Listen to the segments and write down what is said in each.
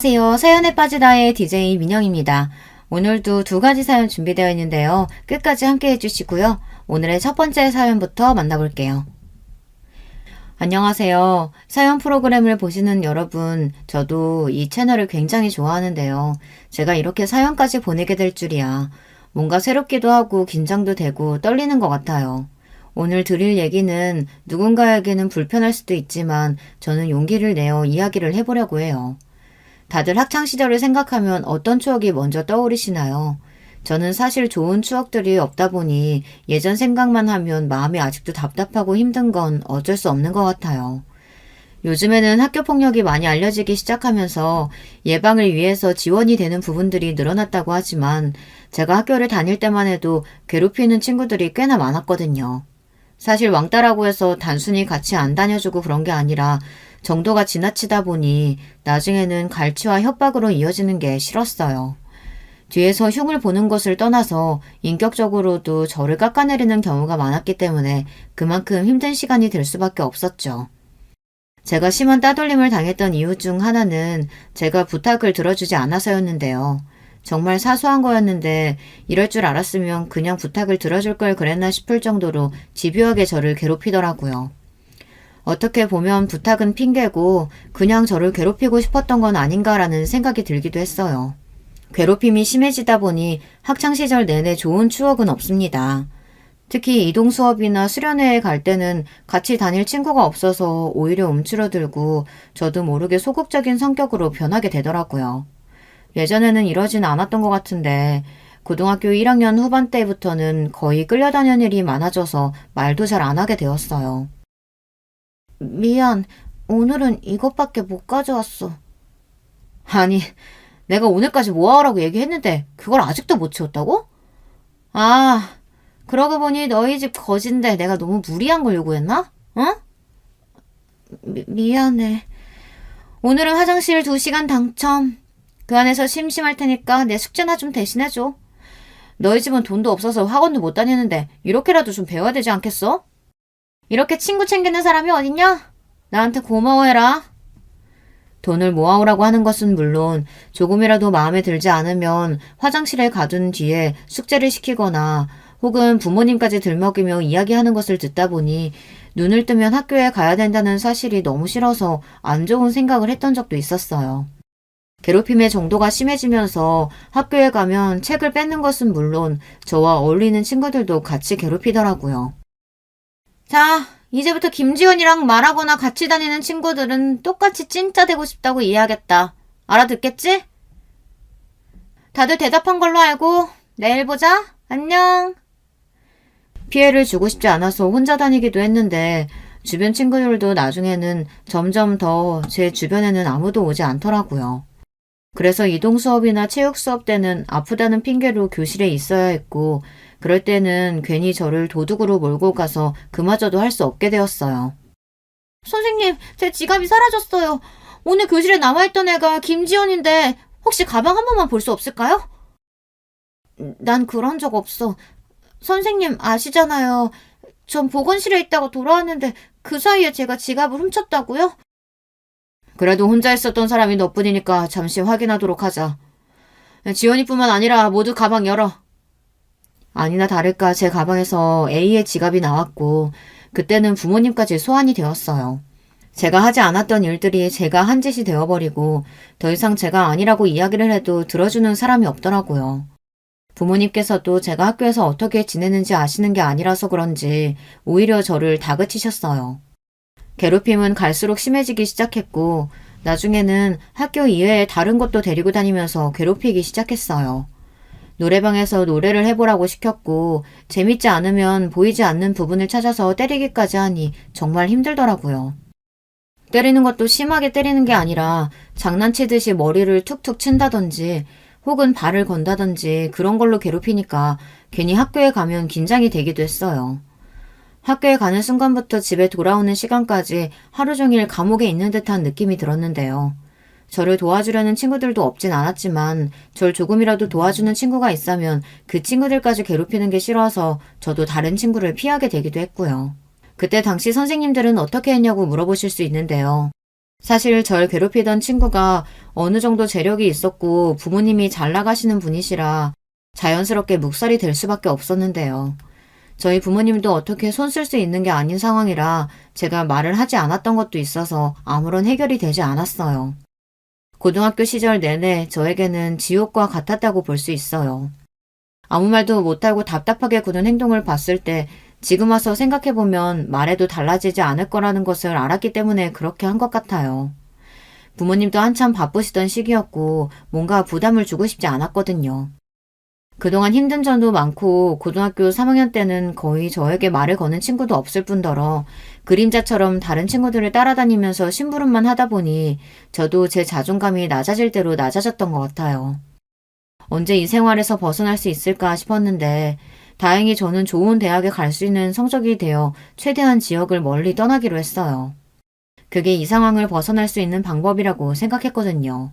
안녕하세요. 사연에 빠지다의 DJ 민영입니다. 오늘도 두 가지 사연 준비되어 있는데요. 끝까지 함께 해주시고요. 오늘의 첫 번째 사연부터 만나볼게요. 안녕하세요. 사연 프로그램을 보시는 여러분, 저도 이 채널을 굉장히 좋아하는데요. 제가 이렇게 사연까지 보내게 될 줄이야. 뭔가 새롭기도 하고 긴장도 되고 떨리는 것 같아요. 오늘 드릴 얘기는 누군가에게는 불편할 수도 있지만 저는 용기를 내어 이야기를 해보려고 해요. 다들 학창시절을 생각하면 어떤 추억이 먼저 떠오르시나요? 저는 사실 좋은 추억들이 없다 보니 예전 생각만 하면 마음이 아직도 답답하고 힘든 건 어쩔 수 없는 것 같아요. 요즘에는 학교 폭력이 많이 알려지기 시작하면서 예방을 위해서 지원이 되는 부분들이 늘어났다고 하지만 제가 학교를 다닐 때만 해도 괴롭히는 친구들이 꽤나 많았거든요. 사실 왕따라고 해서 단순히 같이 안 다녀주고 그런 게 아니라 정도가 지나치다 보니 나중에는 갈취와 협박으로 이어지는 게 싫었어요. 뒤에서 흉을 보는 것을 떠나서 인격적으로도 저를 깎아내리는 경우가 많았기 때문에 그만큼 힘든 시간이 될 수밖에 없었죠. 제가 심한 따돌림을 당했던 이유 중 하나는 제가 부탁을 들어주지 않아서였는데요. 정말 사소한 거였는데 이럴 줄 알았으면 그냥 부탁을 들어줄 걸 그랬나 싶을 정도로 집요하게 저를 괴롭히더라고요. 어떻게 보면 부탁은 핑계고 그냥 저를 괴롭히고 싶었던 건 아닌가라는 생각이 들기도 했어요. 괴롭힘이 심해지다 보니 학창시절 내내 좋은 추억은 없습니다. 특히 이동 수업이나 수련회에 갈 때는 같이 다닐 친구가 없어서 오히려 움츠러들고 저도 모르게 소극적인 성격으로 변하게 되더라고요. 예전에는 이러진 않았던 것 같은데 고등학교 1학년 후반 때부터는 거의 끌려다니는 일이 많아져서 말도 잘 안 하게 되었어요. 미안, 오늘은 이것밖에 못 가져왔어. 아니, 내가 오늘까지 모아오라고 얘기했는데 그걸 아직도 못 치웠다고? 아, 그러고 보니 너희 집 거진데 내가 너무 무리한 걸 요구했나? 어? 미안해. 오늘은 화장실 2시간 당첨. 그 안에서 심심할 테니까 내 숙제나 좀 대신해줘. 너희 집은 돈도 없어서 학원도 못 다니는데 이렇게라도 좀 배워야 되지 않겠어? 이렇게 친구 챙기는 사람이 어딨냐? 나한테 고마워해라. 돈을 모아오라고 하는 것은 물론 조금이라도 마음에 들지 않으면 화장실에 가둔 뒤에 숙제를 시키거나 혹은 부모님까지 들먹이며 이야기하는 것을 듣다 보니 눈을 뜨면 학교에 가야 된다는 사실이 너무 싫어서 안 좋은 생각을 했던 적도 있었어요. 괴롭힘의 정도가 심해지면서 학교에 가면 책을 뺏는 것은 물론 저와 어울리는 친구들도 같이 괴롭히더라고요. 자, 이제부터 김지원이랑 말하거나 같이 다니는 친구들은 똑같이 찐짜 되고 싶다고 이해하겠다. 알아듣겠지? 다들 대답한 걸로 알고 내일 보자. 안녕. 피해를 주고 싶지 않아서 혼자 다니기도 했는데 주변 친구들도 나중에는 점점 더 제 주변에는 아무도 오지 않더라고요. 그래서 이동 수업이나 체육 수업 때는 아프다는 핑계로 교실에 있어야 했고 그럴 때는 괜히 저를 도둑으로 몰고 가서 그마저도 할 수 없게 되었어요. 선생님, 제 지갑이 사라졌어요. 오늘 교실에 남아있던 애가 김지연인데 혹시 가방 한 번만 볼 수 없을까요? 난 그런 적 없어. 선생님 아시잖아요. 전 보건실에 있다가 돌아왔는데 그 사이에 제가 지갑을 훔쳤다고요? 그래도 혼자 있었던 사람이 너뿐이니까 잠시 확인하도록 하자. 지연이뿐만 아니라 모두 가방 열어. 아니나 다를까 제 가방에서 A의 지갑이 나왔고 그때는 부모님까지 소환이 되었어요. 제가 하지 않았던 일들이 제가 한 짓이 되어버리고 더 이상 제가 아니라고 이야기를 해도 들어주는 사람이 없더라고요. 부모님께서도 제가 학교에서 어떻게 지내는지 아시는 게 아니라서 그런지 오히려 저를 다그치셨어요. 괴롭힘은 갈수록 심해지기 시작했고 나중에는 학교 이외에 다른 곳도 데리고 다니면서 괴롭히기 시작했어요. 노래방에서 노래를 해보라고 시켰고 재밌지 않으면 보이지 않는 부분을 찾아서 때리기까지 하니 정말 힘들더라고요. 때리는 것도 심하게 때리는 게 아니라 장난치듯이 머리를 툭툭 친다든지 혹은 발을 건다든지 그런 걸로 괴롭히니까 괜히 학교에 가면 긴장이 되기도 했어요. 학교에 가는 순간부터 집에 돌아오는 시간까지 하루 종일 감옥에 있는 듯한 느낌이 들었는데요. 저를 도와주려는 친구들도 없진 않았지만 절 조금이라도 도와주는 친구가 있다면 그 친구들까지 괴롭히는 게 싫어서 저도 다른 친구를 피하게 되기도 했고요. 그때 당시 선생님들은 어떻게 했냐고 물어보실 수 있는데요. 사실 절 괴롭히던 친구가 어느 정도 재력이 있었고 부모님이 잘 나가시는 분이시라 자연스럽게 묵살이 될 수밖에 없었는데요. 저희 부모님도 어떻게 손 쓸 수 있는 게 아닌 상황이라 제가 말을 하지 않았던 것도 있어서 아무런 해결이 되지 않았어요. 고등학교 시절 내내 저에게는 지옥과 같았다고 볼 수 있어요. 아무 말도 못하고 답답하게 구는 행동을 봤을 때 지금 와서 생각해보면 말해도 달라지지 않을 거라는 것을 알았기 때문에 그렇게 한 것 같아요. 부모님도 한참 바쁘시던 시기였고 뭔가 부담을 주고 싶지 않았거든요. 그동안 힘든 점도 많고 고등학교 3학년 때는 거의 저에게 말을 거는 친구도 없을 뿐더러 그림자처럼 다른 친구들을 따라다니면서 심부름만 하다 보니 저도 제 자존감이 낮아질 대로 낮아졌던 것 같아요. 언제 이 생활에서 벗어날 수 있을까 싶었는데 다행히 저는 좋은 대학에 갈 수 있는 성적이 되어 최대한 지역을 멀리 떠나기로 했어요. 그게 이 상황을 벗어날 수 있는 방법이라고 생각했거든요.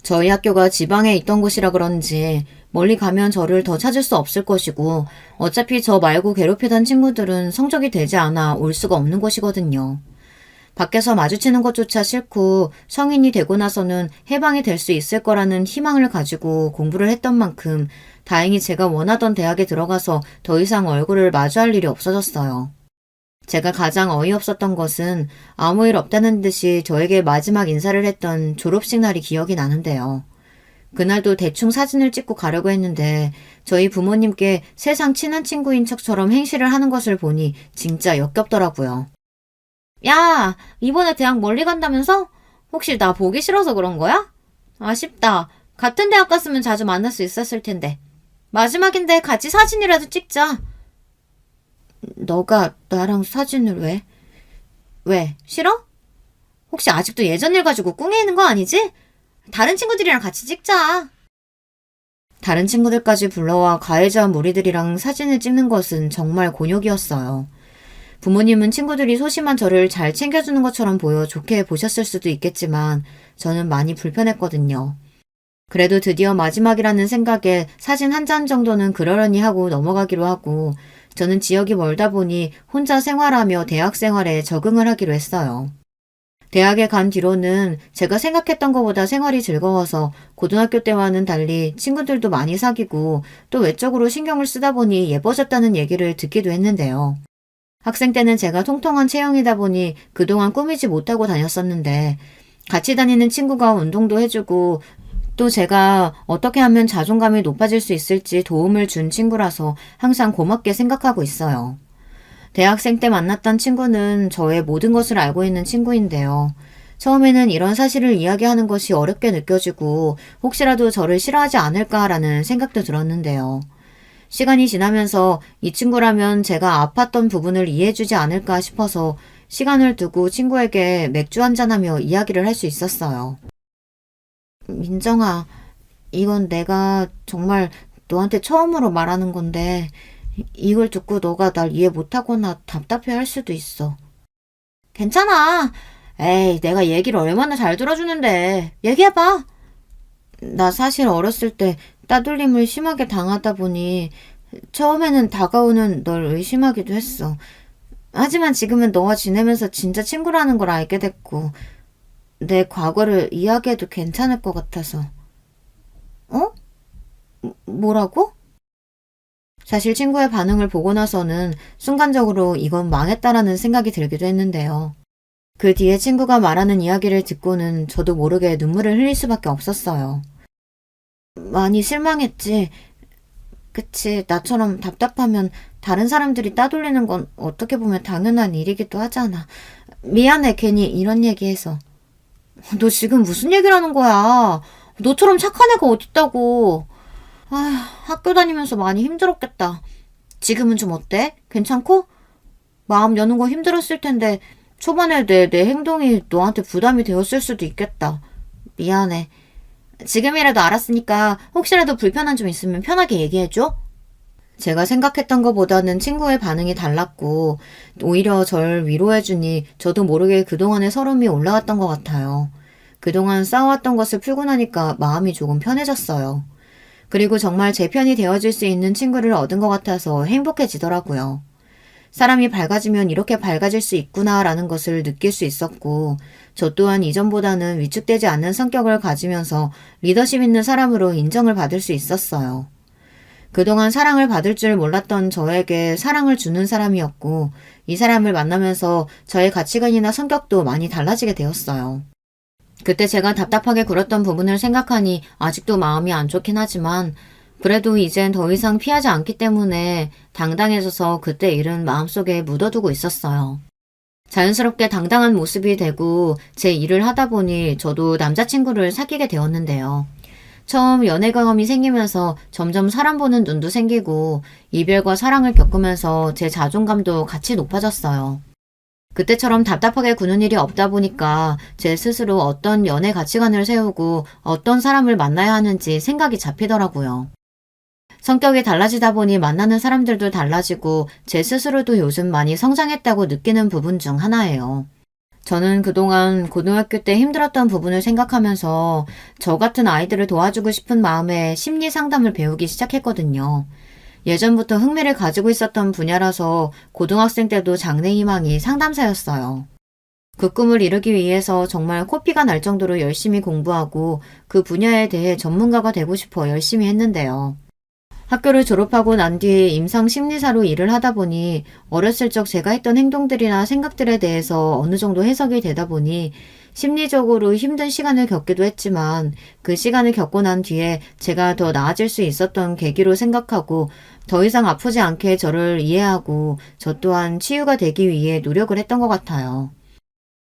저희 학교가 지방에 있던 곳이라 그런지 멀리 가면 저를 더 찾을 수 없을 것이고 어차피 저 말고 괴롭히던 친구들은 성적이 되지 않아 올 수가 없는 곳이거든요. 밖에서 마주치는 것조차 싫고 성인이 되고 나서는 해방이 될 수 있을 거라는 희망을 가지고 공부를 했던 만큼 다행히 제가 원하던 대학에 들어가서 더 이상 얼굴을 마주할 일이 없어졌어요. 제가 가장 어이없었던 것은 아무 일 없다는 듯이 저에게 마지막 인사를 했던 졸업식 날이 기억이 나는데요. 그날도 대충 사진을 찍고 가려고 했는데 저희 부모님께 세상 친한 친구인 척처럼 행실을 하는 것을 보니 진짜 역겹더라고요. 야, 이번에 대학 멀리 간다면서? 혹시 나 보기 싫어서 그런 거야? 아쉽다. 같은 대학 갔으면 자주 만날 수 있었을 텐데. 마지막인데 같이 사진이라도 찍자. 너가 나랑 사진을 왜? 왜? 싫어? 혹시 아직도 예전 일 가지고 꿍해 있는 거 아니지? 다른 친구들이랑 같이 찍자. 다른 친구들까지 불러와 가해자 무리들이랑 사진을 찍는 것은 정말 곤욕이었어요. 부모님은 친구들이 소심한 저를 잘 챙겨주는 것처럼 보여 좋게 보셨을 수도 있겠지만 저는 많이 불편했거든요. 그래도 드디어 마지막이라는 생각에 사진 한 장 정도는 그러려니 하고 넘어가기로 하고 저는 지역이 멀다 보니 혼자 생활하며 대학 생활에 적응을 하기로 했어요. 대학에 간 뒤로는 제가 생각했던 것보다 생활이 즐거워서 고등학교 때와는 달리 친구들도 많이 사귀고 또 외적으로 신경을 쓰다 보니 예뻐졌다는 얘기를 듣기도 했는데요. 학생 때는 제가 통통한 체형이다 보니 그동안 꾸미지 못하고 다녔었는데 같이 다니는 친구가 운동도 해주고 또 제가 어떻게 하면 자존감이 높아질 수 있을지 도움을 준 친구라서 항상 고맙게 생각하고 있어요. 대학생 때 만났던 친구는 저의 모든 것을 알고 있는 친구인데요. 처음에는 이런 사실을 이야기하는 것이 어렵게 느껴지고 혹시라도 저를 싫어하지 않을까라는 생각도 들었는데요. 시간이 지나면서 이 친구라면 제가 아팠던 부분을 이해해주지 않을까 싶어서 시간을 두고 친구에게 맥주 한잔하며 이야기를 할 수 있었어요. 민정아, 이건 내가 정말 너한테 처음으로 말하는 건데 이걸 듣고 너가 날 이해 못하거나 답답해 할 수도 있어. 괜찮아. 에이, 내가 얘기를 얼마나 잘 들어주는데. 얘기해봐. 나 사실 어렸을 때 따돌림을 심하게 당하다 보니 처음에는 다가오는 널 의심하기도 했어. 하지만 지금은 너와 지내면서 진짜 친구라는 걸 알게 됐고 내 과거를 이야기해도 괜찮을 것 같아서. 어? 뭐라고? 사실 친구의 반응을 보고 나서는 순간적으로 이건 망했다라는 생각이 들기도 했는데요. 그 뒤에 친구가 말하는 이야기를 듣고는 저도 모르게 눈물을 흘릴 수밖에 없었어요. 많이 실망했지. 그치, 나처럼 답답하면 다른 사람들이 따돌리는 건 어떻게 보면 당연한 일이기도 하잖아. 미안해, 괜히 이런 얘기해서. 너 지금 무슨 얘기를 하는 거야? 너처럼 착한 애가 어딨다고. 학교 다니면서 많이 힘들었겠다. 지금은 좀 어때? 괜찮고? 마음 여는 거 힘들었을 텐데 초반에 내 행동이 너한테 부담이 되었을 수도 있겠다. 미안해. 지금이라도 알았으니까 혹시라도 불편한 점 있으면 편하게 얘기해줘. 제가 생각했던 것보다는 친구의 반응이 달랐고 오히려 절 위로해주니 저도 모르게 그동안의 서름이 올라왔던 것 같아요. 그동안 싸워왔던 것을 풀고 나니까 마음이 조금 편해졌어요. 그리고 정말 제 편이 되어줄 수 있는 친구를 얻은 것 같아서 행복해지더라고요. 사람이 밝아지면 이렇게 밝아질 수 있구나라는 것을 느낄 수 있었고, 저 또한 이전보다는 위축되지 않는 성격을 가지면서 리더십 있는 사람으로 인정을 받을 수 있었어요. 그동안 사랑을 받을 줄 몰랐던 저에게 사랑을 주는 사람이었고, 이 사람을 만나면서 저의 가치관이나 성격도 많이 달라지게 되었어요. 그때 제가 답답하게 굴었던 부분을 생각하니 아직도 마음이 안 좋긴 하지만, 그래도 이젠 더 이상 피하지 않기 때문에 당당해져서 그때 일은 마음속에 묻어두고 있었어요. 자연스럽게 당당한 모습이 되고 제 일을 하다 보니 저도 남자친구를 사귀게 되었는데요. 처음 연애 경험이 생기면서 점점 사람 보는 눈도 생기고 이별과 사랑을 겪으면서 제 자존감도 같이 높아졌어요. 그때처럼 답답하게 구는 일이 없다 보니까 제 스스로 어떤 연애 가치관을 세우고 어떤 사람을 만나야 하는지 생각이 잡히더라고요. 성격이 달라지다 보니 만나는 사람들도 달라지고 제 스스로도 요즘 많이 성장했다고 느끼는 부분 중 하나예요. 저는 그동안 고등학교 때 힘들었던 부분을 생각하면서 저 같은 아이들을 도와주고 싶은 마음에 심리 상담을 배우기 시작했거든요. 예전부터 흥미를 가지고 있었던 분야라서 고등학생 때도 장래희망이 상담사였어요. 그 꿈을 이루기 위해서 정말 코피가 날 정도로 열심히 공부하고 그 분야에 대해 전문가가 되고 싶어 열심히 했는데요. 학교를 졸업하고 난 뒤에 임상심리사로 일을 하다 보니 어렸을 적 제가 했던 행동들이나 생각들에 대해서 어느 정도 해석이 되다 보니 심리적으로 힘든 시간을 겪기도 했지만 그 시간을 겪고 난 뒤에 제가 더 나아질 수 있었던 계기로 생각하고 더 이상 아프지 않게 저를 이해하고 저 또한 치유가 되기 위해 노력을 했던 것 같아요.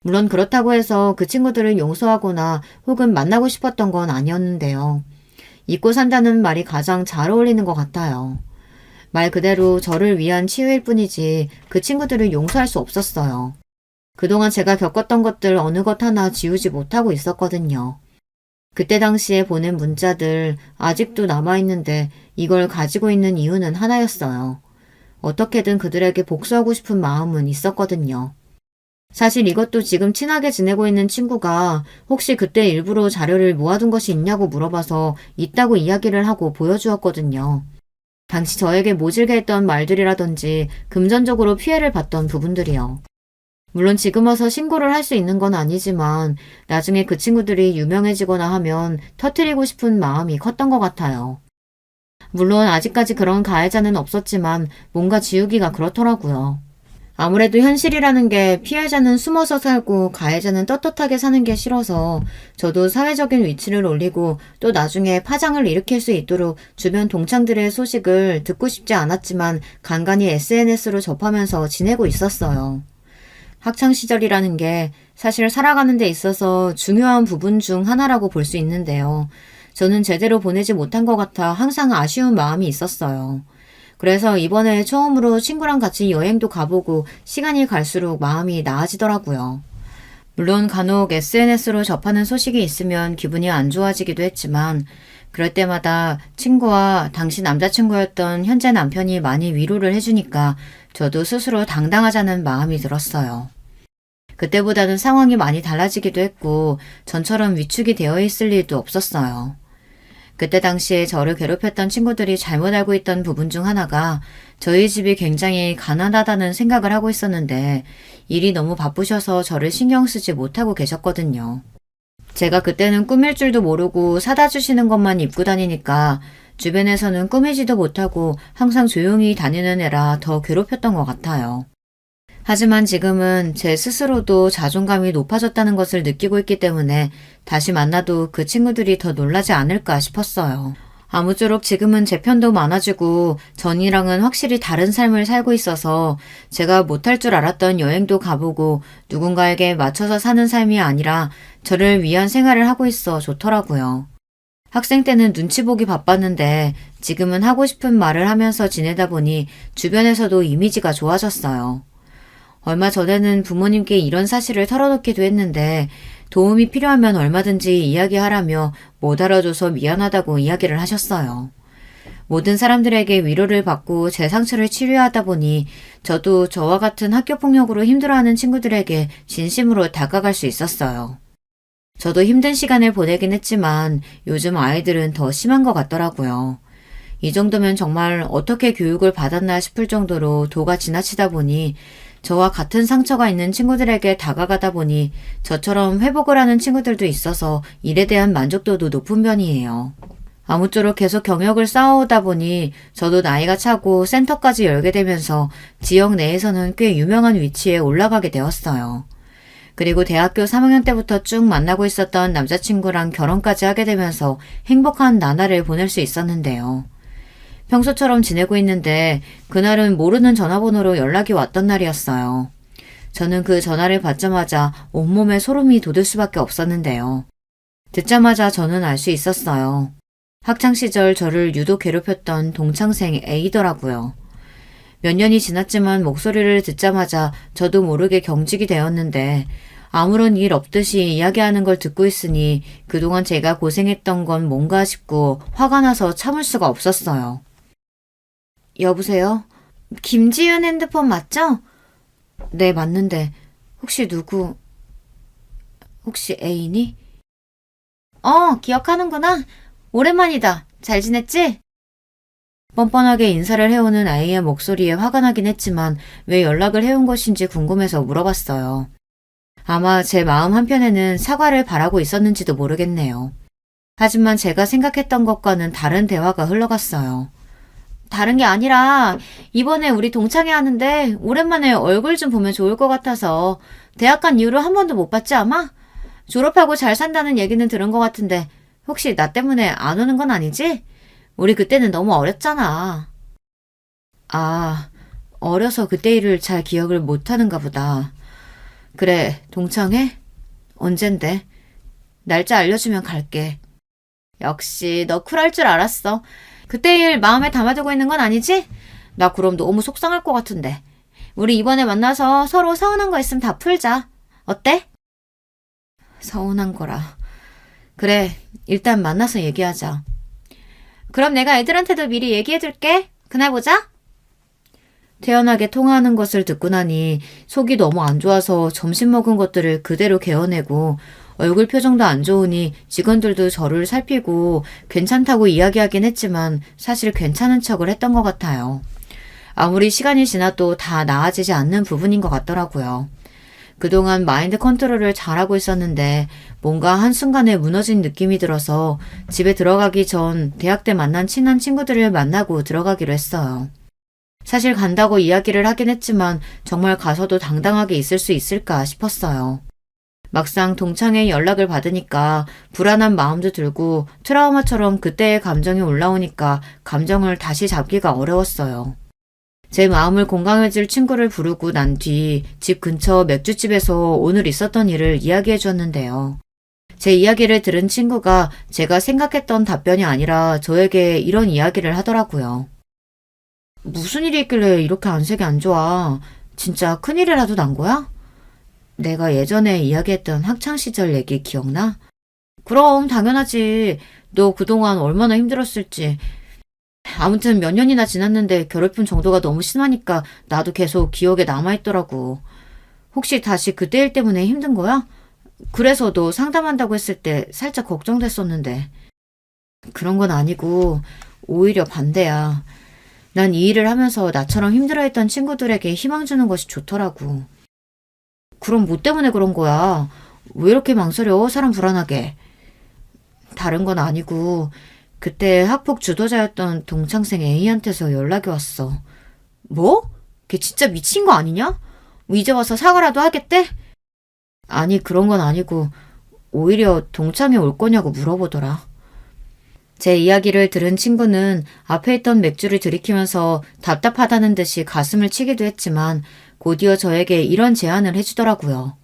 물론 그렇다고 해서 그 친구들을 용서하거나 혹은 만나고 싶었던 건 아니었는데요. 잊고 산다는 말이 가장 잘 어울리는 것 같아요. 말 그대로 저를 위한 치유일 뿐이지 그 친구들을 용서할 수 없었어요. 그동안 제가 겪었던 것들 어느 것 하나 지우지 못하고 있었거든요. 그때 당시에 보낸 문자들 아직도 남아있는데 이걸 가지고 있는 이유는 하나였어요. 어떻게든 그들에게 복수하고 싶은 마음은 있었거든요. 사실 이것도 지금 친하게 지내고 있는 친구가 혹시 그때 일부러 자료를 모아둔 것이 있냐고 물어봐서 있다고 이야기를 하고 보여주었거든요. 당시 저에게 모질게 했던 말들이라든지 금전적으로 피해를 봤던 부분들이요. 물론 지금 와서 신고를 할 수 있는 건 아니지만 나중에 그 친구들이 유명해지거나 하면 터뜨리고 싶은 마음이 컸던 것 같아요. 물론 아직까지 그런 가해자는 없었지만 뭔가 지우기가 그렇더라고요. 아무래도 현실이라는 게 피해자는 숨어서 살고 가해자는 떳떳하게 사는 게 싫어서 저도 사회적인 위치를 올리고 또 나중에 파장을 일으킬 수 있도록 주변 동창들의 소식을 듣고 싶지 않았지만 간간히 SNS로 접하면서 지내고 있었어요. 학창시절이라는 게 사실 살아가는 데 있어서 중요한 부분 중 하나라고 볼 수 있는데요. 저는 제대로 보내지 못한 것 같아 항상 아쉬운 마음이 있었어요. 그래서 이번에 처음으로 친구랑 같이 여행도 가보고 시간이 갈수록 마음이 나아지더라고요. 물론 간혹 SNS로 접하는 소식이 있으면 기분이 안 좋아지기도 했지만 그럴 때마다 친구와 당시 남자친구였던 현재 남편이 많이 위로를 해주니까 저도 스스로 당당하자는 마음이 들었어요. 그때보다는 상황이 많이 달라지기도 했고 전처럼 위축이 되어 있을 일도 없었어요. 그때 당시에 저를 괴롭혔던 친구들이 잘못 알고 있던 부분 중 하나가 저희 집이 굉장히 가난하다는 생각을 하고 있었는데 일이 너무 바쁘셔서 저를 신경 쓰지 못하고 계셨거든요. 제가 그때는 꾸밀 줄도 모르고 사다 주시는 것만 입고 다니니까 주변에서는 꾸미지도 못하고 항상 조용히 다니는 애라 더 괴롭혔던 것 같아요. 하지만 지금은 제 스스로도 자존감이 높아졌다는 것을 느끼고 있기 때문에 다시 만나도 그 친구들이 더 놀라지 않을까 싶었어요. 아무쪼록 지금은 제 편도 많아지고 전이랑은 확실히 다른 삶을 살고 있어서 제가 못할 줄 알았던 여행도 가보고 누군가에게 맞춰서 사는 삶이 아니라 저를 위한 생활을 하고 있어 좋더라고요. 학생 때는 눈치 보기 바빴는데 지금은 하고 싶은 말을 하면서 지내다 보니 주변에서도 이미지가 좋아졌어요. 얼마 전에는 부모님께 이런 사실을 털어놓기도 했는데 도움이 필요하면 얼마든지 이야기하라며 못 알아줘서 미안하다고 이야기를 하셨어요. 모든 사람들에게 위로를 받고 제 상처를 치료하다 보니 저도 저와 같은 학교폭력으로 힘들어하는 친구들에게 진심으로 다가갈 수 있었어요. 저도 힘든 시간을 보내긴 했지만 요즘 아이들은 더 심한 것 같더라고요. 이 정도면 정말 어떻게 교육을 받았나 싶을 정도로 도가 지나치다 보니 저와 같은 상처가 있는 친구들에게 다가가다 보니 저처럼 회복을 하는 친구들도 있어서 일에 대한 만족도도 높은 편이에요. 아무쪼록 계속 경력을 쌓아오다 보니 저도 나이가 차고 센터까지 열게 되면서 지역 내에서는 꽤 유명한 위치에 올라가게 되었어요. 그리고 대학교 3학년 때부터 쭉 만나고 있었던 남자친구랑 결혼까지 하게 되면서 행복한 나날을 보낼 수 있었는데요. 평소처럼 지내고 있는데 그날은 모르는 전화번호로 연락이 왔던 날이었어요. 저는 그 전화를 받자마자 온몸에 소름이 돋을 수밖에 없었는데요. 듣자마자 저는 알 수 있었어요. 학창시절 저를 유독 괴롭혔던 동창생 A더라고요. 몇 년이 지났지만 목소리를 듣자마자 저도 모르게 경직이 되었는데 아무런 일 없듯이 이야기하는 걸 듣고 있으니 그동안 제가 고생했던 건 뭔가 싶고 화가 나서 참을 수가 없었어요. 여보세요? 김지윤 핸드폰 맞죠? 네, 맞는데 혹시 혹시 애인이? 기억하는구나. 오랜만이다. 잘 지냈지? 뻔뻔하게 인사를 해오는 아이의 목소리에 화가 나긴 했지만 왜 연락을 해온 것인지 궁금해서 물어봤어요. 아마 제 마음 한편에는 사과를 바라고 있었는지도 모르겠네요. 하지만 제가 생각했던 것과는 다른 대화가 흘러갔어요. 다른 게 아니라 이번에 우리 동창회 하는데 오랜만에 얼굴 좀 보면 좋을 것 같아서 대학 간 이후로 한 번도 못 봤지 아마? 졸업하고 잘 산다는 얘기는 들은 것 같은데 혹시 나 때문에 안 오는 건 아니지? 우리 그때는 너무 어렸잖아. 아, 어려서 그때 일을 잘 기억을 못하는가 보다. 그래, 동창회? 언젠데? 날짜 알려주면 갈게. 역시 너 쿨할 줄 알았어. 그때 일 마음에 담아두고 있는 건 아니지? 나 그럼 너무 속상할 것 같은데. 우리 이번에 만나서 서로 서운한 거 있으면 다 풀자. 어때? 서운한 거라. 그래, 일단 만나서 얘기하자. 그럼 내가 애들한테도 미리 얘기해둘게. 그날 보자. 태연하게 통화하는 것을 듣고 나니 속이 너무 안 좋아서 점심 먹은 것들을 그대로 개어내고 얼굴 표정도 안 좋으니 직원들도 저를 살피고 괜찮다고 이야기하긴 했지만 사실 괜찮은 척을 했던 것 같아요. 아무리 시간이 지나도 다 나아지지 않는 부분인 것 같더라고요. 그동안 마인드 컨트롤을 잘하고 있었는데 뭔가 한순간에 무너진 느낌이 들어서 집에 들어가기 전 대학 때 만난 친한 친구들을 만나고 들어가기로 했어요. 사실 간다고 이야기를 하긴 했지만 정말 가서도 당당하게 있을 수 있을까 싶었어요. 막상 동창회 연락을 받으니까 불안한 마음도 들고 트라우마처럼 그때의 감정이 올라오니까 감정을 다시 잡기가 어려웠어요. 제 마음을 공감해줄 친구를 부르고 난 뒤 집 근처 맥주집에서 오늘 있었던 일을 이야기해 줬는데요. 제 이야기를 들은 친구가 제가 생각했던 답변이 아니라 저에게 이런 이야기를 하더라고요. 무슨 일이 있길래 이렇게 안색이 안 좋아? 진짜 큰일이라도 난 거야? 내가 예전에 이야기했던 학창시절 얘기 기억나? 그럼 당연하지. 너 그동안 얼마나 힘들었을지. 아무튼 몇 년이나 지났는데 괴롭힘 정도가 너무 심하니까 나도 계속 기억에 남아있더라고. 혹시 다시 그때 일 때문에 힘든 거야? 그래서 너 상담한다고 했을 때 살짝 걱정됐었는데. 그런 건 아니고 오히려 반대야. 난 이 일을 하면서 나처럼 힘들어했던 친구들에게 희망 주는 것이 좋더라고. 그럼 뭐 때문에 그런 거야? 왜 이렇게 망설여? 사람 불안하게. 다른 건 아니고 그때 학폭 주도자였던 동창생 A한테서 연락이 왔어. 뭐? 걔 진짜 미친 거 아니냐? 이제 와서 사과라도 하겠대? 아니 그런 건 아니고 오히려 동창회 올 거냐고 물어보더라. 제 이야기를 들은 친구는 앞에 있던 맥주를 들이키면서 답답하다는 듯이 가슴을 치기도 했지만 곧이어 저에게 이런 제안을 해주더라고요.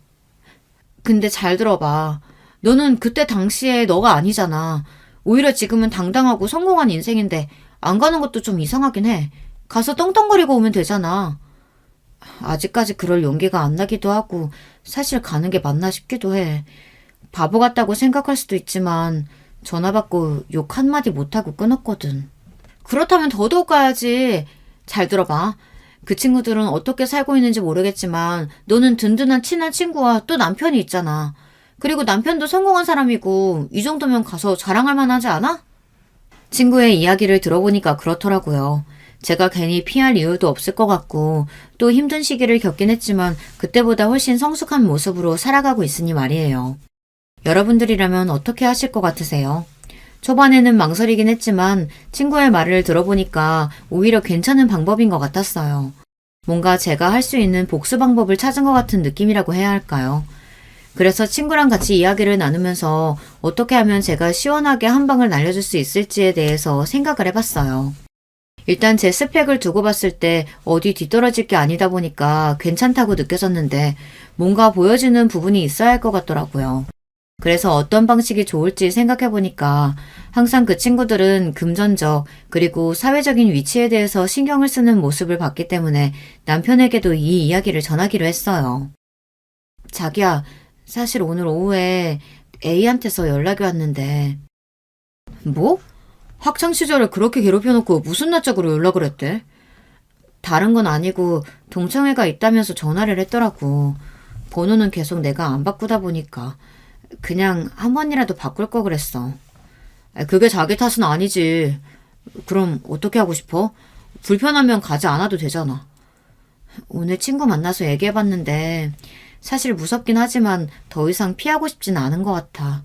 근데 잘 들어봐. 너는 그때 당시에 너가 아니잖아. 오히려 지금은 당당하고 성공한 인생인데 안 가는 것도 좀 이상하긴 해. 가서 떵떵거리고 오면 되잖아. 아직까지 그럴 용기가 안 나기도 하고 사실 가는 게 맞나 싶기도 해. 바보 같다고 생각할 수도 있지만 전화 받고 욕 한마디 못하고 끊었거든. 그렇다면 더더욱 가야지. 잘 들어봐. 그 친구들은 어떻게 살고 있는지 모르겠지만 너는 든든한 친한 친구와 또 남편이 있잖아. 그리고 남편도 성공한 사람이고 이 정도면 가서 자랑할 만하지 않아? 친구의 이야기를 들어보니까 그렇더라고요. 제가 괜히 피할 이유도 없을 것 같고 또 힘든 시기를 겪긴 했지만 그때보다 훨씬 성숙한 모습으로 살아가고 있으니 말이에요. 여러분들이라면 어떻게 하실 것 같으세요? 초반에는 망설이긴 했지만 친구의 말을 들어보니까 오히려 괜찮은 방법인 것 같았어요. 뭔가 제가 할 수 있는 복수 방법을 찾은 것 같은 느낌이라고 해야 할까요? 그래서 친구랑 같이 이야기를 나누면서 어떻게 하면 제가 시원하게 한 방을 날려줄 수 있을지에 대해서 생각을 해봤어요. 일단 제 스펙을 두고 봤을 때 어디 뒤떨어질 게 아니다 보니까 괜찮다고 느껴졌는데 뭔가 보여지는 부분이 있어야 할 것 같더라고요. 그래서 어떤 방식이 좋을지 생각해 보니까 항상 그 친구들은 금전적 그리고 사회적인 위치에 대해서 신경을 쓰는 모습을 봤기 때문에 남편에게도 이 이야기를 전하기로 했어요. 자기야, 사실 오늘 오후에 A한테서 연락이 왔는데. 뭐? 학창시절에 그렇게 괴롭혀놓고 무슨 낯짝으로 연락을 했대? 다른 건 아니고 동창회가 있다면서 전화를 했더라고. 번호는 계속 내가 안 바꾸다 보니까 그냥 한 번이라도 바꿀 거 그랬어. 그게 자기 탓은 아니지. 그럼 어떻게 하고 싶어? 불편하면 가지 않아도 되잖아. 오늘 친구 만나서 얘기해봤는데 사실 무섭긴 하지만 더 이상 피하고 싶진 않은 것 같아.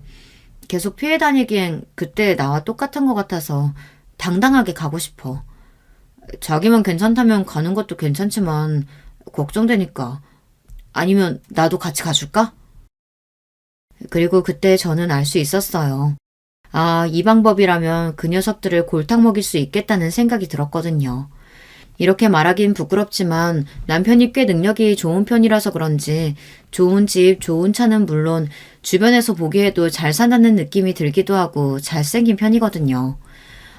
계속 피해 다니기엔 그때 나와 똑같은 것 같아서 당당하게 가고 싶어. 자기만 괜찮다면 가는 것도 괜찮지만 걱정되니까. 아니면 나도 같이 가줄까? 그리고 그때 저는 알 수 있었어요. 아, 이 방법이라면 그 녀석들을 골탕 먹일 수 있겠다는 생각이 들었거든요. 이렇게 말하긴 부끄럽지만 남편이 꽤 능력이 좋은 편이라서 그런지 좋은 집, 좋은 차는 물론 주변에서 보기에도 잘 산다는 느낌이 들기도 하고 잘생긴 편이거든요.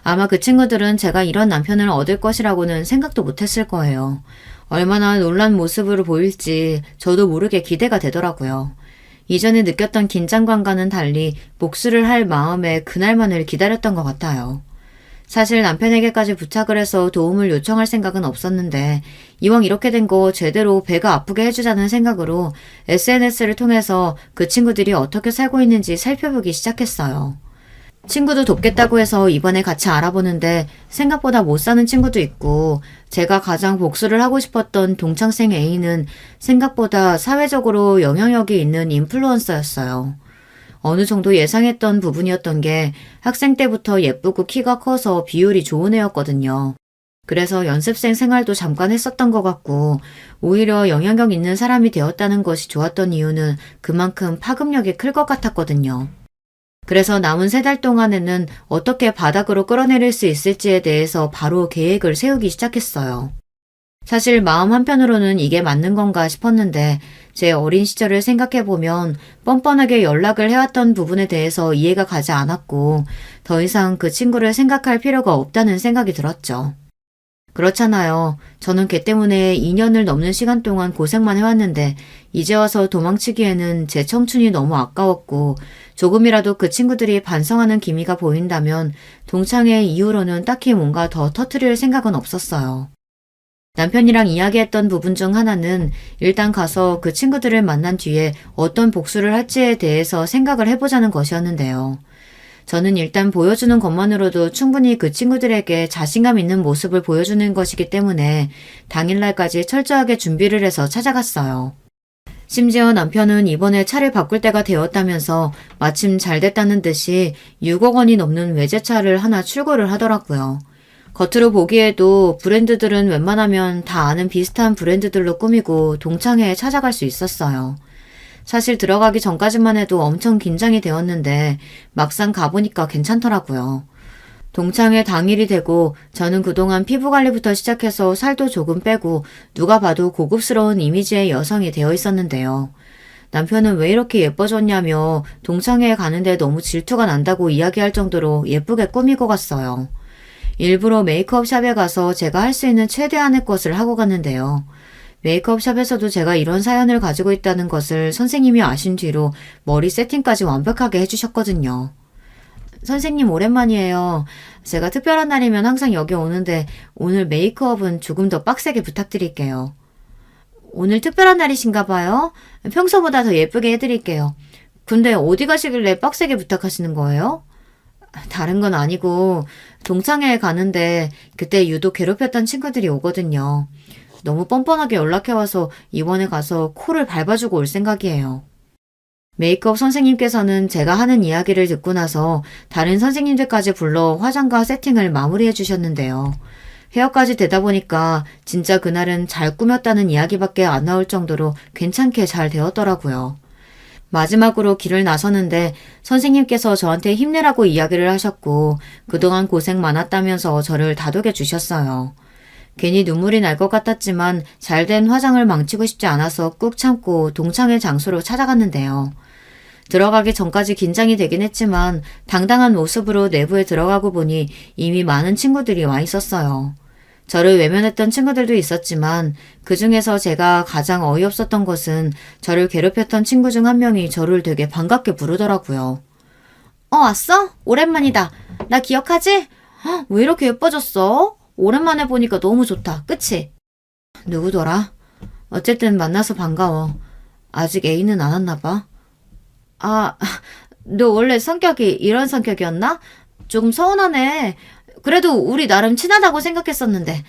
아마 그 친구들은 제가 이런 남편을 얻을 것이라고는 생각도 못했을 거예요. 얼마나 놀란 모습으로 보일지 저도 모르게 기대가 되더라고요. 이전에 느꼈던 긴장감과는 달리 복수를 할 마음에 그날만을 기다렸던 것 같아요. 사실 남편에게까지 부탁을 해서 도움을 요청할 생각은 없었는데 이왕 이렇게 된 거 제대로 배가 아프게 해주자는 생각으로 SNS를 통해서 그 친구들이 어떻게 살고 있는지 살펴보기 시작했어요. 친구도 돕겠다고 해서 이번에 같이 알아보는데 생각보다 못 사는 친구도 있고 제가 가장 복수를 하고 싶었던 동창생 A는 생각보다 사회적으로 영향력이 있는 인플루언서였어요. 어느 정도 예상했던 부분이었던 게 학생 때부터 예쁘고 키가 커서 비율이 좋은 애였거든요. 그래서 연습생 생활도 잠깐 했었던 것 같고 오히려 영향력 있는 사람이 되었다는 것이 좋았던 이유는 그만큼 파급력이 클 것 같았거든요. 그래서 남은 3달 동안에는 어떻게 바닥으로 끌어내릴 수 있을지에 대해서 바로 계획을 세우기 시작했어요. 사실 마음 한편으로는 이게 맞는 건가 싶었는데 제 어린 시절을 생각해보면 뻔뻔하게 연락을 해왔던 부분에 대해서 이해가 가지 않았고 더 이상 그 친구를 생각할 필요가 없다는 생각이 들었죠. 그렇잖아요. 저는 걔 때문에 2년을 넘는 시간 동안 고생만 해왔는데 이제 와서 도망치기에는 제 청춘이 너무 아까웠고 조금이라도 그 친구들이 반성하는 기미가 보인다면 동창회 이후로는 딱히 뭔가 더 터트릴 생각은 없었어요. 남편이랑 이야기했던 부분 중 하나는 일단 가서 그 친구들을 만난 뒤에 어떤 복수를 할지에 대해서 생각을 해보자는 것이었는데요. 저는 일단 보여주는 것만으로도 충분히 그 친구들에게 자신감 있는 모습을 보여주는 것이기 때문에 당일날까지 철저하게 준비를 해서 찾아갔어요. 심지어 남편은 이번에 차를 바꿀 때가 되었다면서 마침 잘 됐다는 듯이 6억 원이 넘는 외제차를 하나 출고를 하더라고요. 겉으로 보기에도 브랜드들은 웬만하면 다 아는 비슷한 브랜드들로 꾸미고 동창회에 찾아갈 수 있었어요. 사실 들어가기 전까지만 해도 엄청 긴장이 되었는데 막상 가보니까 괜찮더라고요. 동창회 당일이 되고 저는 그동안 피부 관리부터 시작해서 살도 조금 빼고 누가 봐도 고급스러운 이미지의 여성이 되어 있었는데요. 남편은 왜 이렇게 예뻐졌냐며 동창회에 가는데 너무 질투가 난다고 이야기할 정도로 예쁘게 꾸미고 갔어요. 일부러 메이크업 샵에 가서 제가 할 수 있는 최대한의 것을 하고 갔는데요. 메이크업 샵에서도 제가 이런 사연을 가지고 있다는 것을 선생님이 아신 뒤로 머리 세팅까지 완벽하게 해주셨거든요. 선생님 오랜만이에요. 제가 특별한 날이면 항상 여기 오는데 오늘 메이크업은 조금 더 빡세게 부탁드릴게요. 오늘 특별한 날이신가 봐요. 평소보다 더 예쁘게 해드릴게요. 근데 어디 가시길래 빡세게 부탁하시는 거예요? 다른 건 아니고 동창회에 가는데 그때 유독 괴롭혔던 친구들이 오거든요. 너무 뻔뻔하게 연락해와서 이번에 가서 코를 밟아주고 올 생각이에요. 메이크업 선생님께서는 제가 하는 이야기를 듣고 나서 다른 선생님들까지 불러 화장과 세팅을 마무리해 주셨는데요. 헤어까지 되다 보니까 진짜 그날은 잘 꾸몄다는 이야기밖에 안 나올 정도로 괜찮게 잘 되었더라고요. 마지막으로 길을 나서는데 선생님께서 저한테 힘내라고 이야기를 하셨고 그동안 고생 많았다면서 저를 다독여 주셨어요. 괜히 눈물이 날 것 같았지만 잘된 화장을 망치고 싶지 않아서 꾹 참고 동창회 장소로 찾아갔는데요. 들어가기 전까지 긴장이 되긴 했지만 당당한 모습으로 내부에 들어가고 보니 이미 많은 친구들이 와 있었어요. 저를 외면했던 친구들도 있었지만 그 중에서 제가 가장 어이없었던 것은 저를 괴롭혔던 친구 중 한 명이 저를 되게 반갑게 부르더라고요. 왔어? 오랜만이다. 나 기억하지? 왜 이렇게 예뻐졌어? 오랜만에 보니까 너무 좋다. 그치? 누구더라? 어쨌든 만나서 반가워. 아직 애인은 안 왔나 봐. 너 원래 성격이 이런 성격이었나? 조금 서운하네. 그래도 우리 나름 친하다고 생각했었는데.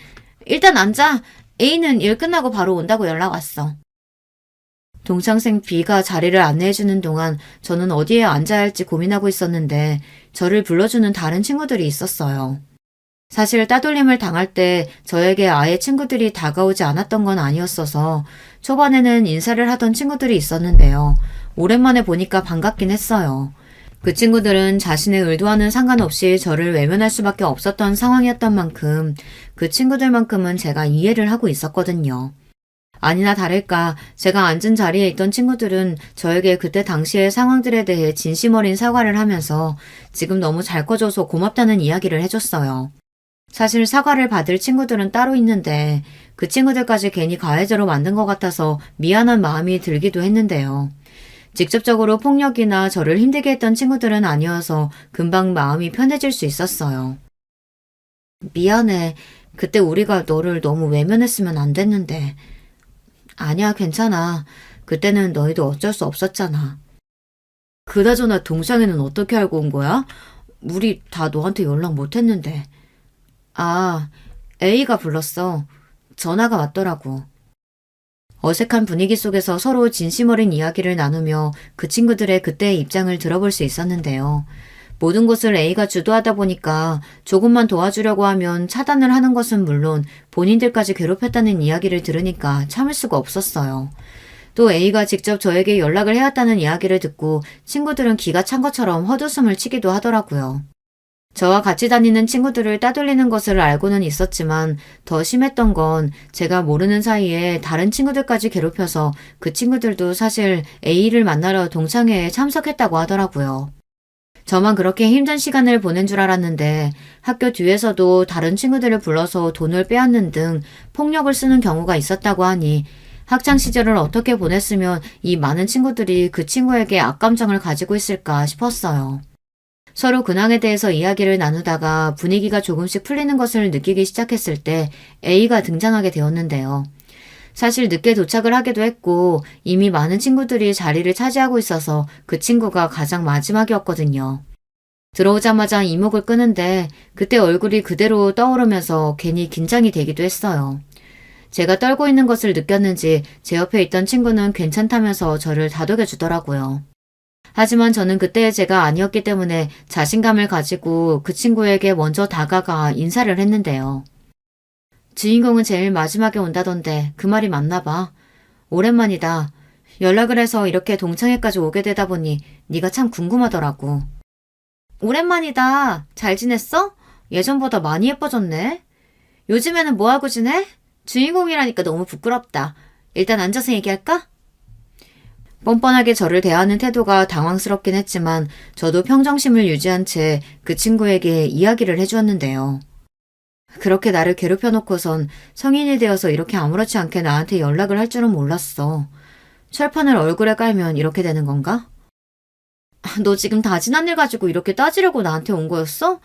일단 앉아. A는 일 끝나고 바로 온다고 연락 왔어. 동창생 B가 자리를 안내해주는 동안 저는 어디에 앉아야 할지 고민하고 있었는데 저를 불러주는 다른 친구들이 있었어요. 사실 따돌림을 당할 때 저에게 아예 친구들이 다가오지 않았던 건 아니었어서 초반에는 인사를 하던 친구들이 있었는데요. 오랜만에 보니까 반갑긴 했어요. 그 친구들은 자신의 의도와는 상관없이 저를 외면할 수밖에 없었던 상황이었던 만큼 그 친구들만큼은 제가 이해를 하고 있었거든요. 아니나 다를까 제가 앉은 자리에 있던 친구들은 저에게 그때 당시의 상황들에 대해 진심 어린 사과를 하면서 지금 너무 잘 커져서 고맙다는 이야기를 해줬어요. 사실 사과를 받을 친구들은 따로 있는데 그 친구들까지 괜히 가해자로 만든 것 같아서 미안한 마음이 들기도 했는데요. 직접적으로 폭력이나 저를 힘들게 했던 친구들은 아니어서 금방 마음이 편해질 수 있었어요. 미안해. 그때 우리가 너를 너무 외면했으면 안 됐는데. 아니야, 괜찮아. 그때는 너희도 어쩔 수 없었잖아. 그나저나 동창회는 어떻게 알고 온 거야? 우리 다 너한테 연락 못했는데. A가 불렀어. 전화가 왔더라고. 어색한 분위기 속에서 서로 진심 어린 이야기를 나누며 그 친구들의 그때의 입장을 들어볼 수 있었는데요. 모든 것을 A가 주도하다 보니까 조금만 도와주려고 하면 차단을 하는 것은 물론 본인들까지 괴롭혔다는 이야기를 들으니까 참을 수가 없었어요. 또 A가 직접 저에게 연락을 해왔다는 이야기를 듣고 친구들은 기가 찬 것처럼 헛웃음을 치기도 하더라고요. 저와 같이 다니는 친구들을 따돌리는 것을 알고는 있었지만 더 심했던 건 제가 모르는 사이에 다른 친구들까지 괴롭혀서 그 친구들도 사실 A를 만나러 동창회에 참석했다고 하더라고요. 저만 그렇게 힘든 시간을 보낸 줄 알았는데 학교 뒤에서도 다른 친구들을 불러서 돈을 빼앗는 등 폭력을 쓰는 경우가 있었다고 하니 학창 시절을 어떻게 보냈으면 이 많은 친구들이 그 친구에게 악감정을 가지고 있을까 싶었어요. 서로 근황에 대해서 이야기를 나누다가 분위기가 조금씩 풀리는 것을 느끼기 시작했을 때 A가 등장하게 되었는데요. 사실 늦게 도착을 하기도 했고 이미 많은 친구들이 자리를 차지하고 있어서 그 친구가 가장 마지막이었거든요. 들어오자마자 이목을 끄는데 그때 얼굴이 그대로 떠오르면서 괜히 긴장이 되기도 했어요. 제가 떨고 있는 것을 느꼈는지 제 옆에 있던 친구는 괜찮다면서 저를 다독여 주더라고요. 하지만 저는 그때의 제가 아니었기 때문에 자신감을 가지고 그 친구에게 먼저 다가가 인사를 했는데요. 주인공은 제일 마지막에 온다던데 그 말이 맞나 봐. 오랜만이다. 연락을 해서 이렇게 동창회까지 오게 되다 보니 네가 참 궁금하더라고. 오랜만이다. 잘 지냈어? 예전보다 많이 예뻐졌네. 요즘에는 뭐하고 지내? 주인공이라니까 너무 부끄럽다. 일단 앉아서 얘기할까? 뻔뻔하게 저를 대하는 태도가 당황스럽긴 했지만 저도 평정심을 유지한 채 그 친구에게 이야기를 해주었는데요. 그렇게 나를 괴롭혀놓고선 성인이 되어서 이렇게 아무렇지 않게 나한테 연락을 할 줄은 몰랐어. 철판을 얼굴에 깔면 이렇게 되는 건가? 너 지금 다 지난 일 가지고 이렇게 따지려고 나한테 온 거였어?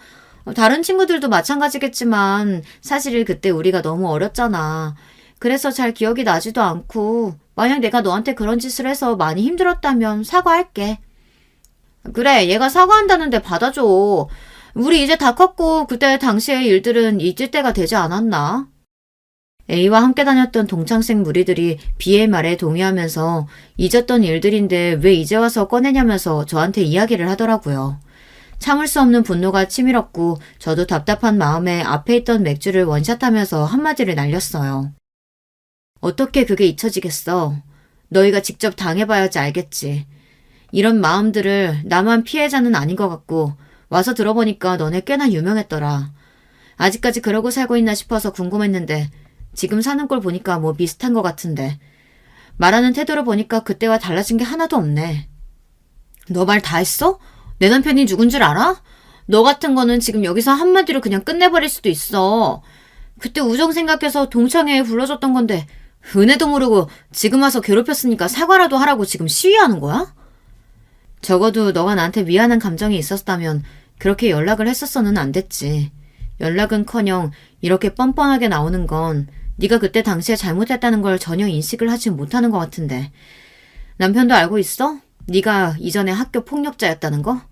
다른 친구들도 마찬가지겠지만 사실 그때 우리가 너무 어렸잖아. 그래서 잘 기억이 나지도 않고 만약 내가 너한테 그런 짓을 해서 많이 힘들었다면 사과할게. 그래, 얘가 사과한다는데 받아줘. 우리 이제 다 컸고 그때 당시의 일들은 잊을 때가 되지 않았나? A와 함께 다녔던 동창생 무리들이 B의 말에 동의하면서 잊었던 일들인데 왜 이제 와서 꺼내냐면서 저한테 이야기를 하더라고요. 참을 수 없는 분노가 치밀었고 저도 답답한 마음에 앞에 있던 맥주를 원샷하면서 한마디를 날렸어요. 어떻게 그게 잊혀지겠어? 너희가 직접 당해봐야지 알겠지. 이런 마음들을 나만 피해자는 아닌 것 같고 와서 들어보니까 너네 꽤나 유명했더라. 아직까지 그러고 살고 있나 싶어서 궁금했는데 지금 사는 걸 보니까 뭐 비슷한 것 같은데 말하는 태도를 보니까 그때와 달라진 게 하나도 없네. 너 말 다 했어? 내 남편이 누군 줄 알아? 너 같은 거는 지금 여기서 한마디로 그냥 끝내버릴 수도 있어. 그때 우정 생각해서 동창회에 불러줬던 건데 은혜도 모르고 지금 와서 괴롭혔으니까 사과라도 하라고 지금 시위하는 거야? 적어도 너가 나한테 미안한 감정이 있었다면 그렇게 연락을 했었어는 안 됐지. 연락은커녕 이렇게 뻔뻔하게 나오는 건 네가 그때 당시에 잘못했다는 걸 전혀 인식을 하지 못하는 것 같은데. 남편도 알고 있어? 네가 이전에 학교 폭력자였다는 거?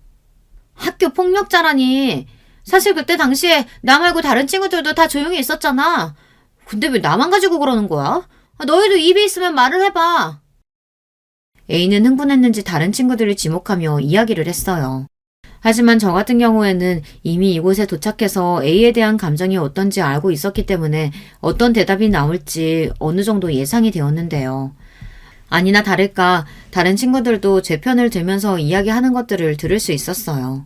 학교 폭력자라니. 사실 그때 당시에 나 말고 다른 친구들도 다 조용히 있었잖아. 근데 왜 나만 가지고 그러는 거야? 너희도 입이 있으면 말을 해봐. A는 흥분했는지 다른 친구들을 지목하며 이야기를 했어요. 하지만 저 같은 경우에는 이미 이곳에 도착해서 A에 대한 감정이 어떤지 알고 있었기 때문에 어떤 대답이 나올지 어느 정도 예상이 되었는데요. 아니나 다를까 다른 친구들도 제 편을 들면서 이야기하는 것들을 들을 수 있었어요.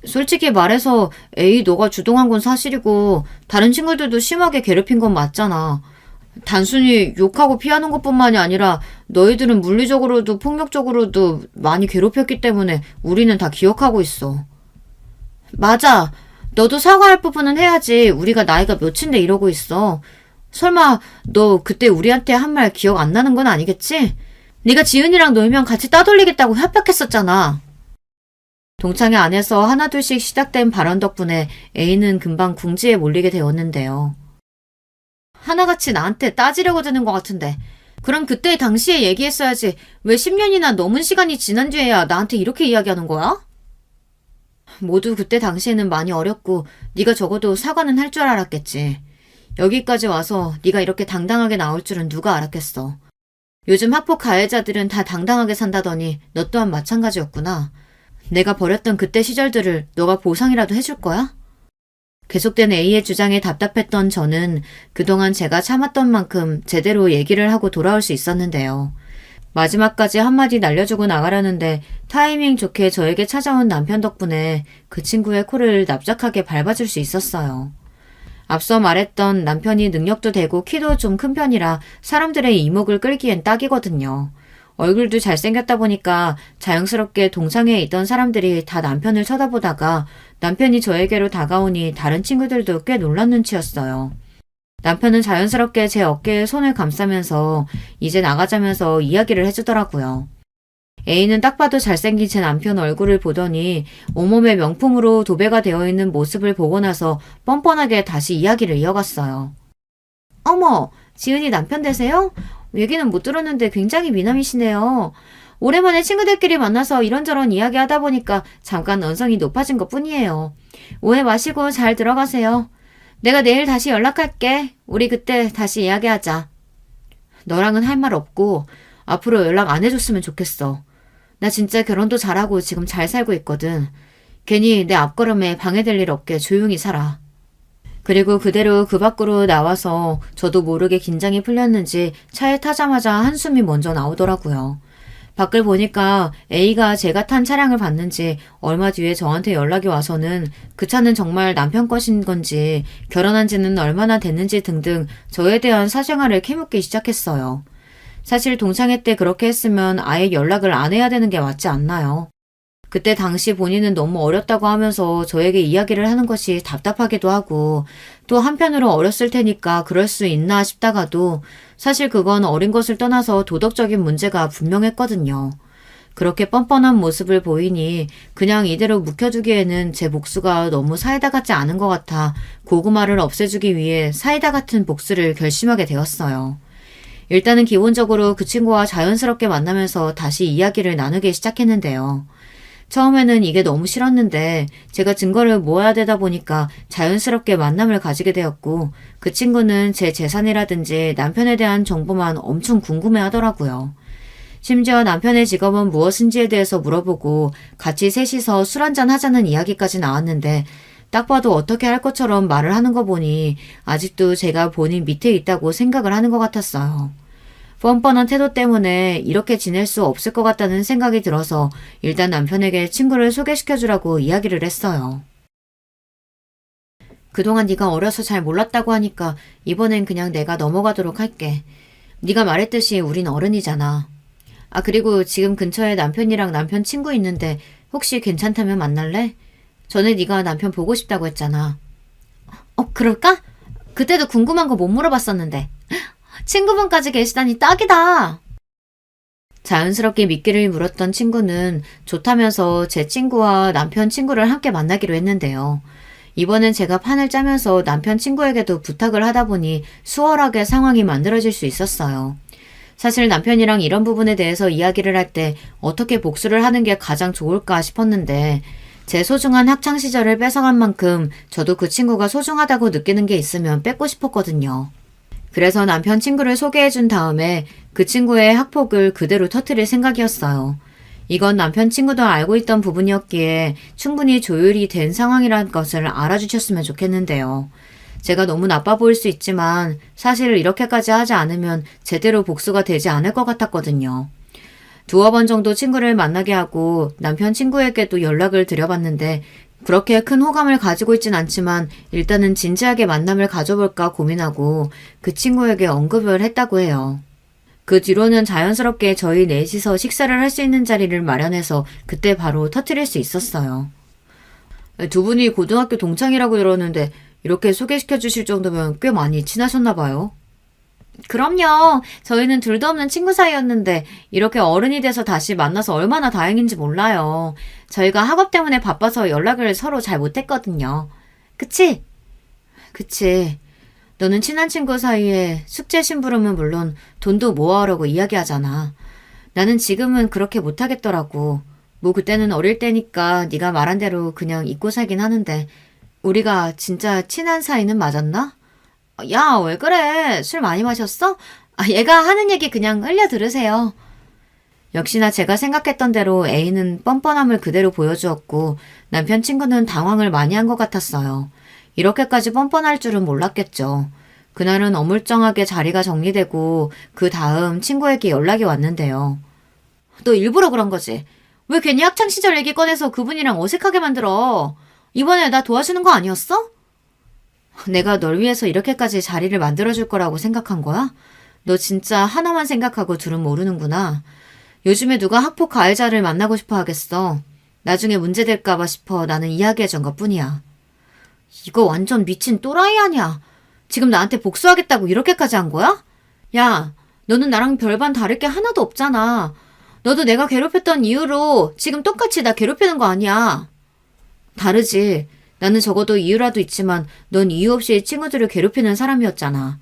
솔직히 말해서 A 너가 주동한 건 사실이고 다른 친구들도 심하게 괴롭힌 건 맞잖아. 단순히 욕하고 피하는 것뿐만이 아니라 너희들은 물리적으로도 폭력적으로도 많이 괴롭혔기 때문에 우리는 다 기억하고 있어. 맞아. 너도 사과할 부분은 해야지. 우리가 나이가 몇인데 이러고 있어. 설마 너 그때 우리한테 한 말 기억 안 나는 건 아니겠지? 네가 지은이랑 놀면 같이 따돌리겠다고 협박했었잖아. 동창회 안에서 하나둘씩 시작된 발언 덕분에 A는 금방 궁지에 몰리게 되었는데요. 하나같이 나한테 따지려고 드는 것 같은데 그럼 그때 당시에 얘기했어야지 왜 10년이나 넘은 시간이 지난 뒤에야 나한테 이렇게 이야기하는 거야? 모두 그때 당시에는 많이 어렸고 네가 적어도 사과는 할 줄 알았겠지. 여기까지 와서 네가 이렇게 당당하게 나올 줄은 누가 알았겠어. 요즘 학폭 가해자들은 다 당당하게 산다더니 너 또한 마찬가지였구나. 내가 버렸던 그때 시절들을 너가 보상이라도 해줄 거야? 계속된 A의 주장에 답답했던 저는 그동안 제가 참았던 만큼 제대로 얘기를 하고 돌아올 수 있었는데요. 마지막까지 한마디 날려주고 나가려는데 타이밍 좋게 저에게 찾아온 남편 덕분에 그 친구의 코를 납작하게 밟아줄 수 있었어요. 앞서 말했던 남편이 능력도 되고 키도 좀 큰 편이라 사람들의 이목을 끌기엔 딱이거든요. 얼굴도 잘생겼다 보니까 자연스럽게 동창회에 있던 사람들이 다 남편을 쳐다보다가 남편이 저에게로 다가오니 다른 친구들도 꽤 놀란 눈치였어요. 남편은 자연스럽게 제 어깨에 손을 감싸면서 이제 나가자면서 이야기를 해주더라고요. A는 딱 봐도 잘생긴 제 남편 얼굴을 보더니 온몸에 명품으로 도배가 되어 있는 모습을 보고 나서 뻔뻔하게 다시 이야기를 이어갔어요. 어머, 지은이 남편 되세요? 얘기는 못 들었는데 굉장히 미남이시네요. 오랜만에 친구들끼리 만나서 이런저런 이야기하다 보니까 잠깐 언성이 높아진 것 뿐이에요. 오해 마시고 잘 들어가세요. 내가 내일 다시 연락할게. 우리 그때 다시 이야기하자. 너랑은 할 말 없고 앞으로 연락 안 해줬으면 좋겠어. 나 진짜 결혼도 잘하고 지금 잘 살고 있거든. 괜히 내 앞걸음에 방해될 일 없게 조용히 살아. 그리고 그대로 그 밖으로 나와서 저도 모르게 긴장이 풀렸는지 차에 타자마자 한숨이 먼저 나오더라고요. 밖을 보니까 A가 제가 탄 차량을 봤는지 얼마 뒤에 저한테 연락이 와서는 그 차는 정말 남편 것인 건지 결혼한 지는 얼마나 됐는지 등등 저에 대한 사생활을 캐묻기 시작했어요. 사실 동창회 때 그렇게 했으면 아예 연락을 안 해야 되는 게 맞지 않나요? 그때 당시 본인은 너무 어렸다고 하면서 저에게 이야기를 하는 것이 답답하기도 하고 또 한편으로 어렸을 테니까 그럴 수 있나 싶다가도 사실 그건 어린 것을 떠나서 도덕적인 문제가 분명했거든요. 그렇게 뻔뻔한 모습을 보이니 그냥 이대로 묵혀두기에는 제 복수가 너무 사이다 같지 않은 것 같아 고구마를 없애주기 위해 사이다 같은 복수를 결심하게 되었어요. 일단은 기본적으로 그 친구와 자연스럽게 만나면서 다시 이야기를 나누기 시작했는데요. 처음에는 이게 너무 싫었는데 제가 증거를 모아야 되다 보니까 자연스럽게 만남을 가지게 되었고 그 친구는 제 재산이라든지 남편에 대한 정보만 엄청 궁금해 하더라고요. 심지어 남편의 직업은 무엇인지에 대해서 물어보고 같이 셋이서 술 한잔 하자는 이야기까지 나왔는데 딱 봐도 어떻게 할 것처럼 말을 하는 거 보니 아직도 제가 본인 밑에 있다고 생각을 하는 것 같았어요. 뻔뻔한 태도 때문에 이렇게 지낼 수 없을 것 같다는 생각이 들어서 일단 남편에게 친구를 소개시켜주라고 이야기를 했어요. 그동안 네가 어려서 잘 몰랐다고 하니까 이번엔 그냥 내가 넘어가도록 할게. 네가 말했듯이 우린 어른이잖아. 아, 그리고 지금 근처에 남편이랑 남편 친구 있는데 혹시 괜찮다면 만날래? 전에 네가 남편 보고 싶다고 했잖아. 그럴까? 그때도 궁금한 거 못 물어봤었는데. 친구분까지 계시다니 딱이다. 자연스럽게 미끼를 물었던 친구는 좋다면서 제 친구와 남편 친구를 함께 만나기로 했는데요. 이번엔 제가 판을 짜면서 남편 친구에게도 부탁을 하다 보니 수월하게 상황이 만들어질 수 있었어요. 사실 남편이랑 이런 부분에 대해서 이야기를 할 때 어떻게 복수를 하는 게 가장 좋을까 싶었는데 제 소중한 학창시절을 뺏어간 만큼 저도 그 친구가 소중하다고 느끼는 게 있으면 뺏고 싶었거든요. 그래서 남편 친구를 소개해준 다음에 그 친구의 학폭을 그대로 터뜨릴 생각이었어요. 이건 남편 친구도 알고 있던 부분이었기에 충분히 조율이 된 상황이란 것을 알아주셨으면 좋겠는데요. 제가 너무 나빠 보일 수 있지만 사실 이렇게까지 하지 않으면 제대로 복수가 되지 않을 것 같았거든요. 두어 번 정도 친구를 만나게 하고 남편 친구에게도 연락을 드려봤는데 그렇게 큰 호감을 가지고 있진 않지만 일단은 진지하게 만남을 가져볼까 고민하고 그 친구에게 언급을 했다고 해요. 그 뒤로는 자연스럽게 저희 넷이서 식사를 할 수 있는 자리를 마련해서 그때 바로 터뜨릴 수 있었어요. 두 분이 고등학교 동창이라고 들었는데 이렇게 소개시켜 주실 정도면 꽤 많이 친하셨나 봐요. 그럼요. 저희는 둘도 없는 친구 사이였는데 이렇게 어른이 돼서 다시 만나서 얼마나 다행인지 몰라요. 저희가 학업 때문에 바빠서 연락을 서로 잘 못했거든요. 그치? 그치. 너는 친한 친구 사이에 숙제 심부름은 물론 돈도 모아오라고 이야기하잖아. 나는 지금은 그렇게 못하겠더라고. 뭐 그때는 어릴 때니까 네가 말한 대로 그냥 잊고 살긴 하는데 우리가 진짜 친한 사이는 맞았나? 야, 왜 그래? 술 많이 마셨어? 얘가 하는 얘기 그냥 흘려 들으세요. 역시나 제가 생각했던 대로 A는 뻔뻔함을 그대로 보여주었고 남편 친구는 당황을 많이 한 것 같았어요. 이렇게까지 뻔뻔할 줄은 몰랐겠죠. 그날은 어물쩡하게 자리가 정리되고 그 다음 친구에게 연락이 왔는데요. 너 일부러 그런 거지? 왜 괜히 학창시절 얘기 꺼내서 그분이랑 어색하게 만들어? 이번에 나 도와주는 거 아니었어? 내가 널 위해서 이렇게까지 자리를 만들어줄 거라고 생각한 거야? 너 진짜 하나만 생각하고 둘은 모르는구나. 요즘에 누가 학폭 가해자를 만나고 싶어 하겠어. 나중에 문제될까봐 싶어 나는 이야기해준 것 뿐이야. 이거 완전 미친 또라이 아니야. 지금 나한테 복수하겠다고 이렇게까지 한 거야? 야, 너는 나랑 별반 다를 게 하나도 없잖아. 너도 내가 괴롭혔던 이유로 지금 똑같이 나 괴롭히는 거 아니야. 다르지. 나는 적어도 이유라도 있지만 넌 이유 없이 친구들을 괴롭히는 사람이었잖아.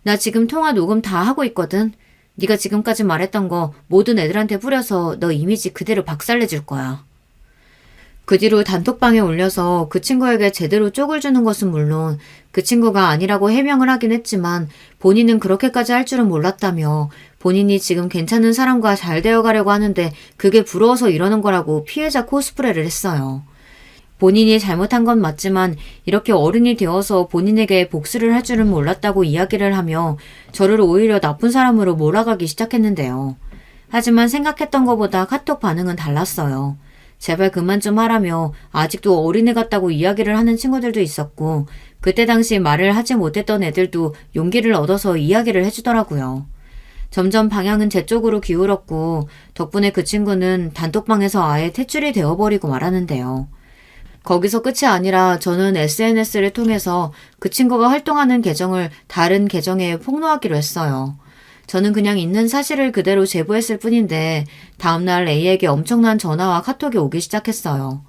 나 지금 통화 녹음 다 하고 있거든. 네가 지금까지 말했던 거 모든 애들한테 뿌려서 너 이미지 그대로 박살내줄 거야. 그 뒤로 단톡방에 올려서 그 친구에게 제대로 쪽을 주는 것은 물론 그 친구가 아니라고 해명을 하긴 했지만 본인은 그렇게까지 할 줄은 몰랐다며 본인이 지금 괜찮은 사람과 잘 되어가려고 하는데 그게 부러워서 이러는 거라고 피해자 코스프레를 했어요. 본인이 잘못한 건 맞지만 이렇게 어른이 되어서 본인에게 복수를 할 줄은 몰랐다고 이야기를 하며 저를 오히려 나쁜 사람으로 몰아가기 시작했는데요. 하지만 생각했던 것보다 카톡 반응은 달랐어요. 제발 그만 좀 하라며 아직도 어린애 같다고 이야기를 하는 친구들도 있었고 그때 당시 말을 하지 못했던 애들도 용기를 얻어서 이야기를 해주더라고요. 점점 방향은 제 쪽으로 기울었고 덕분에 그 친구는 단톡방에서 아예 퇴출이 되어버리고 말았는데요. 거기서 끝이 아니라 저는 SNS를 통해서 그 친구가 활동하는 계정을 다른 계정에 폭로하기로 했어요. 저는 그냥 있는 사실을 그대로 제보했을 뿐인데 다음날 A에게 엄청난 전화와 카톡이 오기 시작했어요.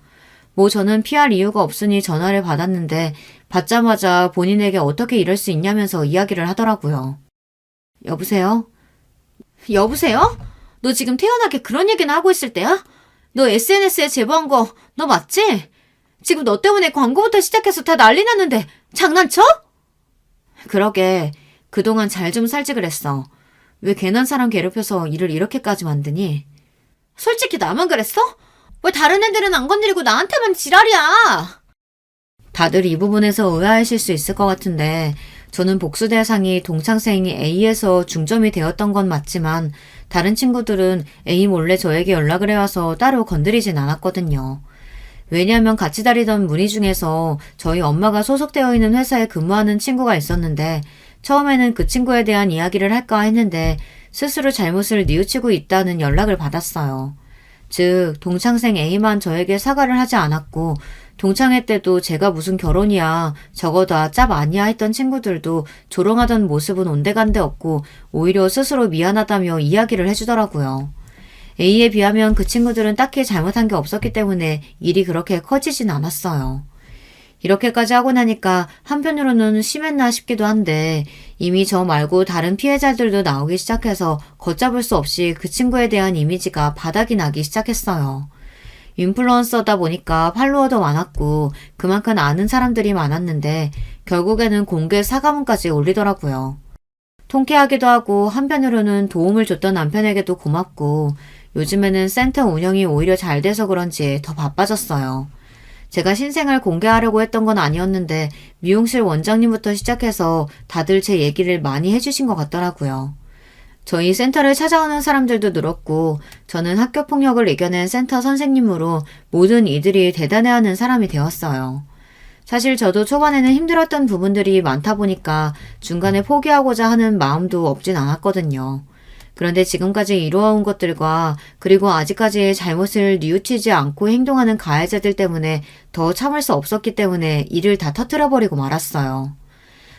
뭐 저는 피할 이유가 없으니 전화를 받았는데 받자마자 본인에게 어떻게 이럴 수 있냐면서 이야기를 하더라고요. 여보세요? 여보세요? 너 지금 태연하게 그런 얘기나 하고 있을 때야? 너 SNS에 제보한 거 너 맞지? 지금 너 때문에 광고부터 시작해서 다 난리 났는데 장난쳐? 그러게 그동안 잘 좀 살지 그랬어. 왜 괜한 사람 괴롭혀서 일을 이렇게까지 만드니? 솔직히 나만 그랬어? 왜 다른 애들은 안 건드리고 나한테만 지랄이야? 다들 이 부분에서 의아하실 수 있을 것 같은데 저는 복수 대상이 동창생이 A에서 중점이 되었던 건 맞지만 다른 친구들은 A 몰래 저에게 연락을 해와서 따로 건드리진 않았거든요. 왜냐하면 같이 다니던 무리 중에서 저희 엄마가 소속되어 있는 회사에 근무하는 친구가 있었는데 처음에는 그 친구에 대한 이야기를 할까 했는데 스스로 잘못을 뉘우치고 있다는 연락을 받았어요. 즉 동창생 A만 저에게 사과를 하지 않았고 동창회 때도 제가 무슨 결혼이야 저거 다 짭 아니야 했던 친구들도 조롱하던 모습은 온데간데 없고 오히려 스스로 미안하다며 이야기를 해주더라고요. A에 비하면 그 친구들은 딱히 잘못한 게 없었기 때문에 일이 그렇게 커지진 않았어요. 이렇게까지 하고 나니까 한편으로는 심했나 싶기도 한데 이미 저 말고 다른 피해자들도 나오기 시작해서 걷잡을 수 없이 그 친구에 대한 이미지가 바닥이 나기 시작했어요. 인플루언서다 보니까 팔로워도 많았고 그만큼 아는 사람들이 많았는데 결국에는 공개 사과문까지 올리더라고요. 통쾌하기도 하고 한편으로는 도움을 줬던 남편에게도 고맙고 요즘에는 센터 운영이 오히려 잘 돼서 그런지 더 바빠졌어요. 제가 신생을 공개하려고 했던 건 아니었는데 미용실 원장님부터 시작해서 다들 제 얘기를 많이 해주신 것 같더라고요. 저희 센터를 찾아오는 사람들도 늘었고 저는 학교폭력을 이겨낸 센터 선생님으로 모든 이들이 대단해하는 사람이 되었어요. 사실 저도 초반에는 힘들었던 부분들이 많다 보니까 중간에 포기하고자 하는 마음도 없진 않았거든요. 그런데 지금까지 이루어온 것들과 그리고 아직까지 잘못을 뉘우치지 않고 행동하는 가해자들 때문에 더 참을 수 없었기 때문에 일을 다 터뜨려버리고 말았어요.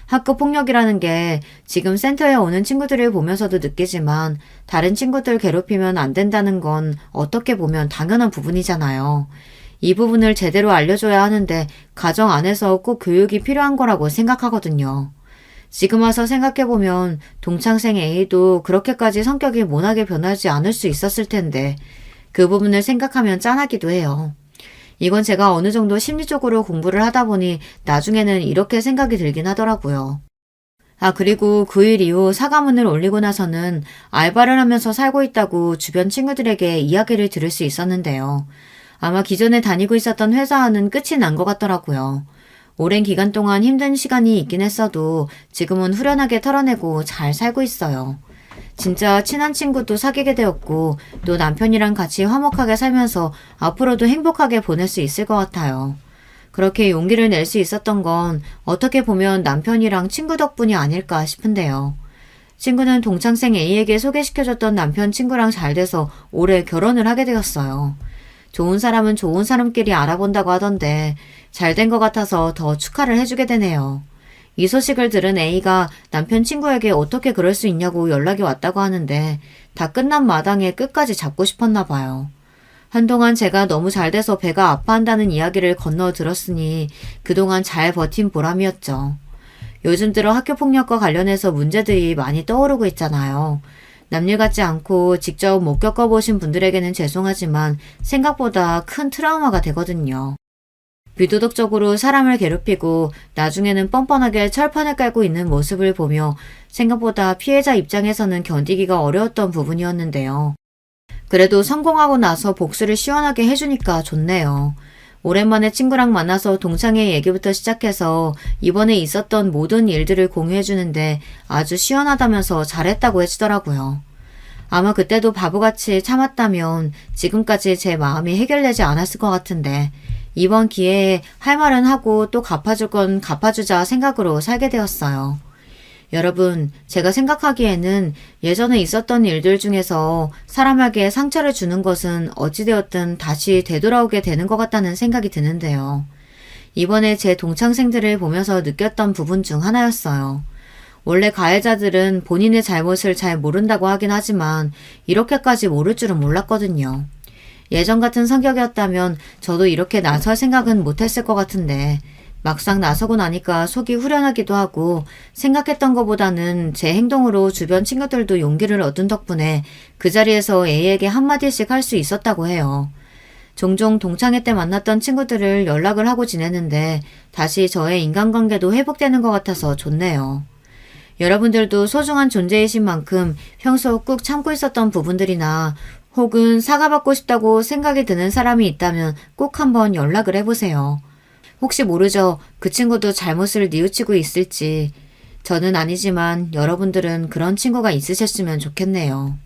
학교 폭력이라는 게 지금 센터에 오는 친구들을 보면서도 느끼지만 다른 친구들 괴롭히면 안 된다는 건 어떻게 보면 당연한 부분이잖아요. 이 부분을 제대로 알려줘야 하는데 가정 안에서 꼭 교육이 필요한 거라고 생각하거든요. 지금 와서 생각해보면 동창생 A도 그렇게까지 성격이 모나게 변하지 않을 수 있었을 텐데 그 부분을 생각하면 짠하기도 해요. 이건 제가 어느 정도 심리적으로 공부를 하다 보니 나중에는 이렇게 생각이 들긴 하더라고요. 그리고 그 일 이후 사과문을 올리고 나서는 알바를 하면서 살고 있다고 주변 친구들에게 이야기를 들을 수 있었는데요. 아마 기존에 다니고 있었던 회사와는 끝이 난 것 같더라고요. 오랜 기간 동안 힘든 시간이 있긴 했어도 지금은 후련하게 털어내고 잘 살고 있어요. 진짜 친한 친구도 사귀게 되었고 또 남편이랑 같이 화목하게 살면서 앞으로도 행복하게 보낼 수 있을 것 같아요. 그렇게 용기를 낼 수 있었던 건 어떻게 보면 남편이랑 친구 덕분이 아닐까 싶은데요. 친구는 동창생 A에게 소개시켜줬던 남편 친구랑 잘 돼서 올해 결혼을 하게 되었어요. 좋은 사람은 좋은 사람끼리 알아본다고 하던데 잘 된 것 같아서 더 축하를 해주게 되네요. 이 소식을 들은 A가 남편 친구에게 어떻게 그럴 수 있냐고 연락이 왔다고 하는데 다 끝난 마당에 끝까지 잡고 싶었나 봐요. 한동안 제가 너무 잘 돼서 배가 아파한다는 이야기를 건너 들었으니 그동안 잘 버틴 보람이었죠. 요즘 들어 학교폭력과 관련해서 문제들이 많이 떠오르고 있잖아요. 남일 같지 않고 직접 못 겪어보신 분들에게는 죄송하지만 생각보다 큰 트라우마가 되거든요. 비도덕적으로 사람을 괴롭히고 나중에는 뻔뻔하게 철판을 깔고 있는 모습을 보며 생각보다 피해자 입장에서는 견디기가 어려웠던 부분이었는데요. 그래도 성공하고 나서 복수를 시원하게 해주니까 좋네요. 오랜만에 친구랑 만나서 동창회 얘기부터 시작해서 이번에 있었던 모든 일들을 공유해주는데 아주 시원하다면서 잘했다고 해주더라고요. 아마 그때도 바보같이 참았다면 지금까지 제 마음이 해결되지 않았을 것 같은데 이번 기회에 할 말은 하고 또 갚아줄 건 갚아주자 생각으로 살게 되었어요. 여러분, 제가 생각하기에는 예전에 있었던 일들 중에서 사람에게 상처를 주는 것은 어찌되었든 다시 되돌아오게 되는 것 같다는 생각이 드는데요. 이번에 제 동창생들을 보면서 느꼈던 부분 중 하나였어요. 원래 가해자들은 본인의 잘못을 잘 모른다고 하긴 하지만 이렇게까지 모를 줄은 몰랐거든요. 예전 같은 성격이었다면 저도 이렇게 나설 생각은 못했을 것 같은데 막상 나서고 나니까 속이 후련하기도 하고 생각했던 것보다는 제 행동으로 주변 친구들도 용기를 얻은 덕분에 그 자리에서 A에게 한마디씩 할 수 있었다고 해요. 종종 동창회 때 만났던 친구들을 연락을 하고 지내는데 다시 저의 인간관계도 회복되는 것 같아서 좋네요. 여러분들도 소중한 존재이신 만큼 평소 꾹 참고 있었던 부분들이나 혹은 사과받고 싶다고 생각이 드는 사람이 있다면 꼭 한번 연락을 해보세요. 혹시 모르죠. 그 친구도 잘못을 뉘우치고 있을지. 저는 아니지만 여러분들은 그런 친구가 있으셨으면 좋겠네요.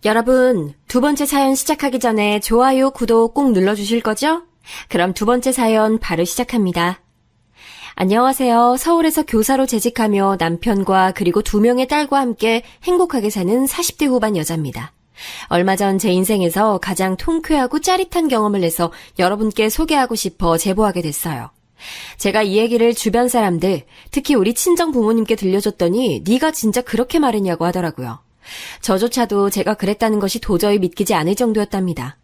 여러분, 두 번째 사연 시작하기 전에 좋아요, 구독 꼭 눌러주실 거죠? 그럼 두 번째 사연 바로 시작합니다. 안녕하세요. 서울에서 교사로 재직하며 남편과 그리고 2명의 딸과 함께 행복하게 사는 40대 후반 여자입니다. 얼마 전 제 인생에서 가장 통쾌하고 짜릿한 경험을 해서 여러분께 소개하고 싶어 제보하게 됐어요. 제가 이 얘기를 주변 사람들, 특히 우리 친정 부모님께 들려줬더니 네가 진짜 그렇게 말했냐고 하더라고요. 저조차도 제가 그랬다는 것이 도저히 믿기지 않을 정도였답니다.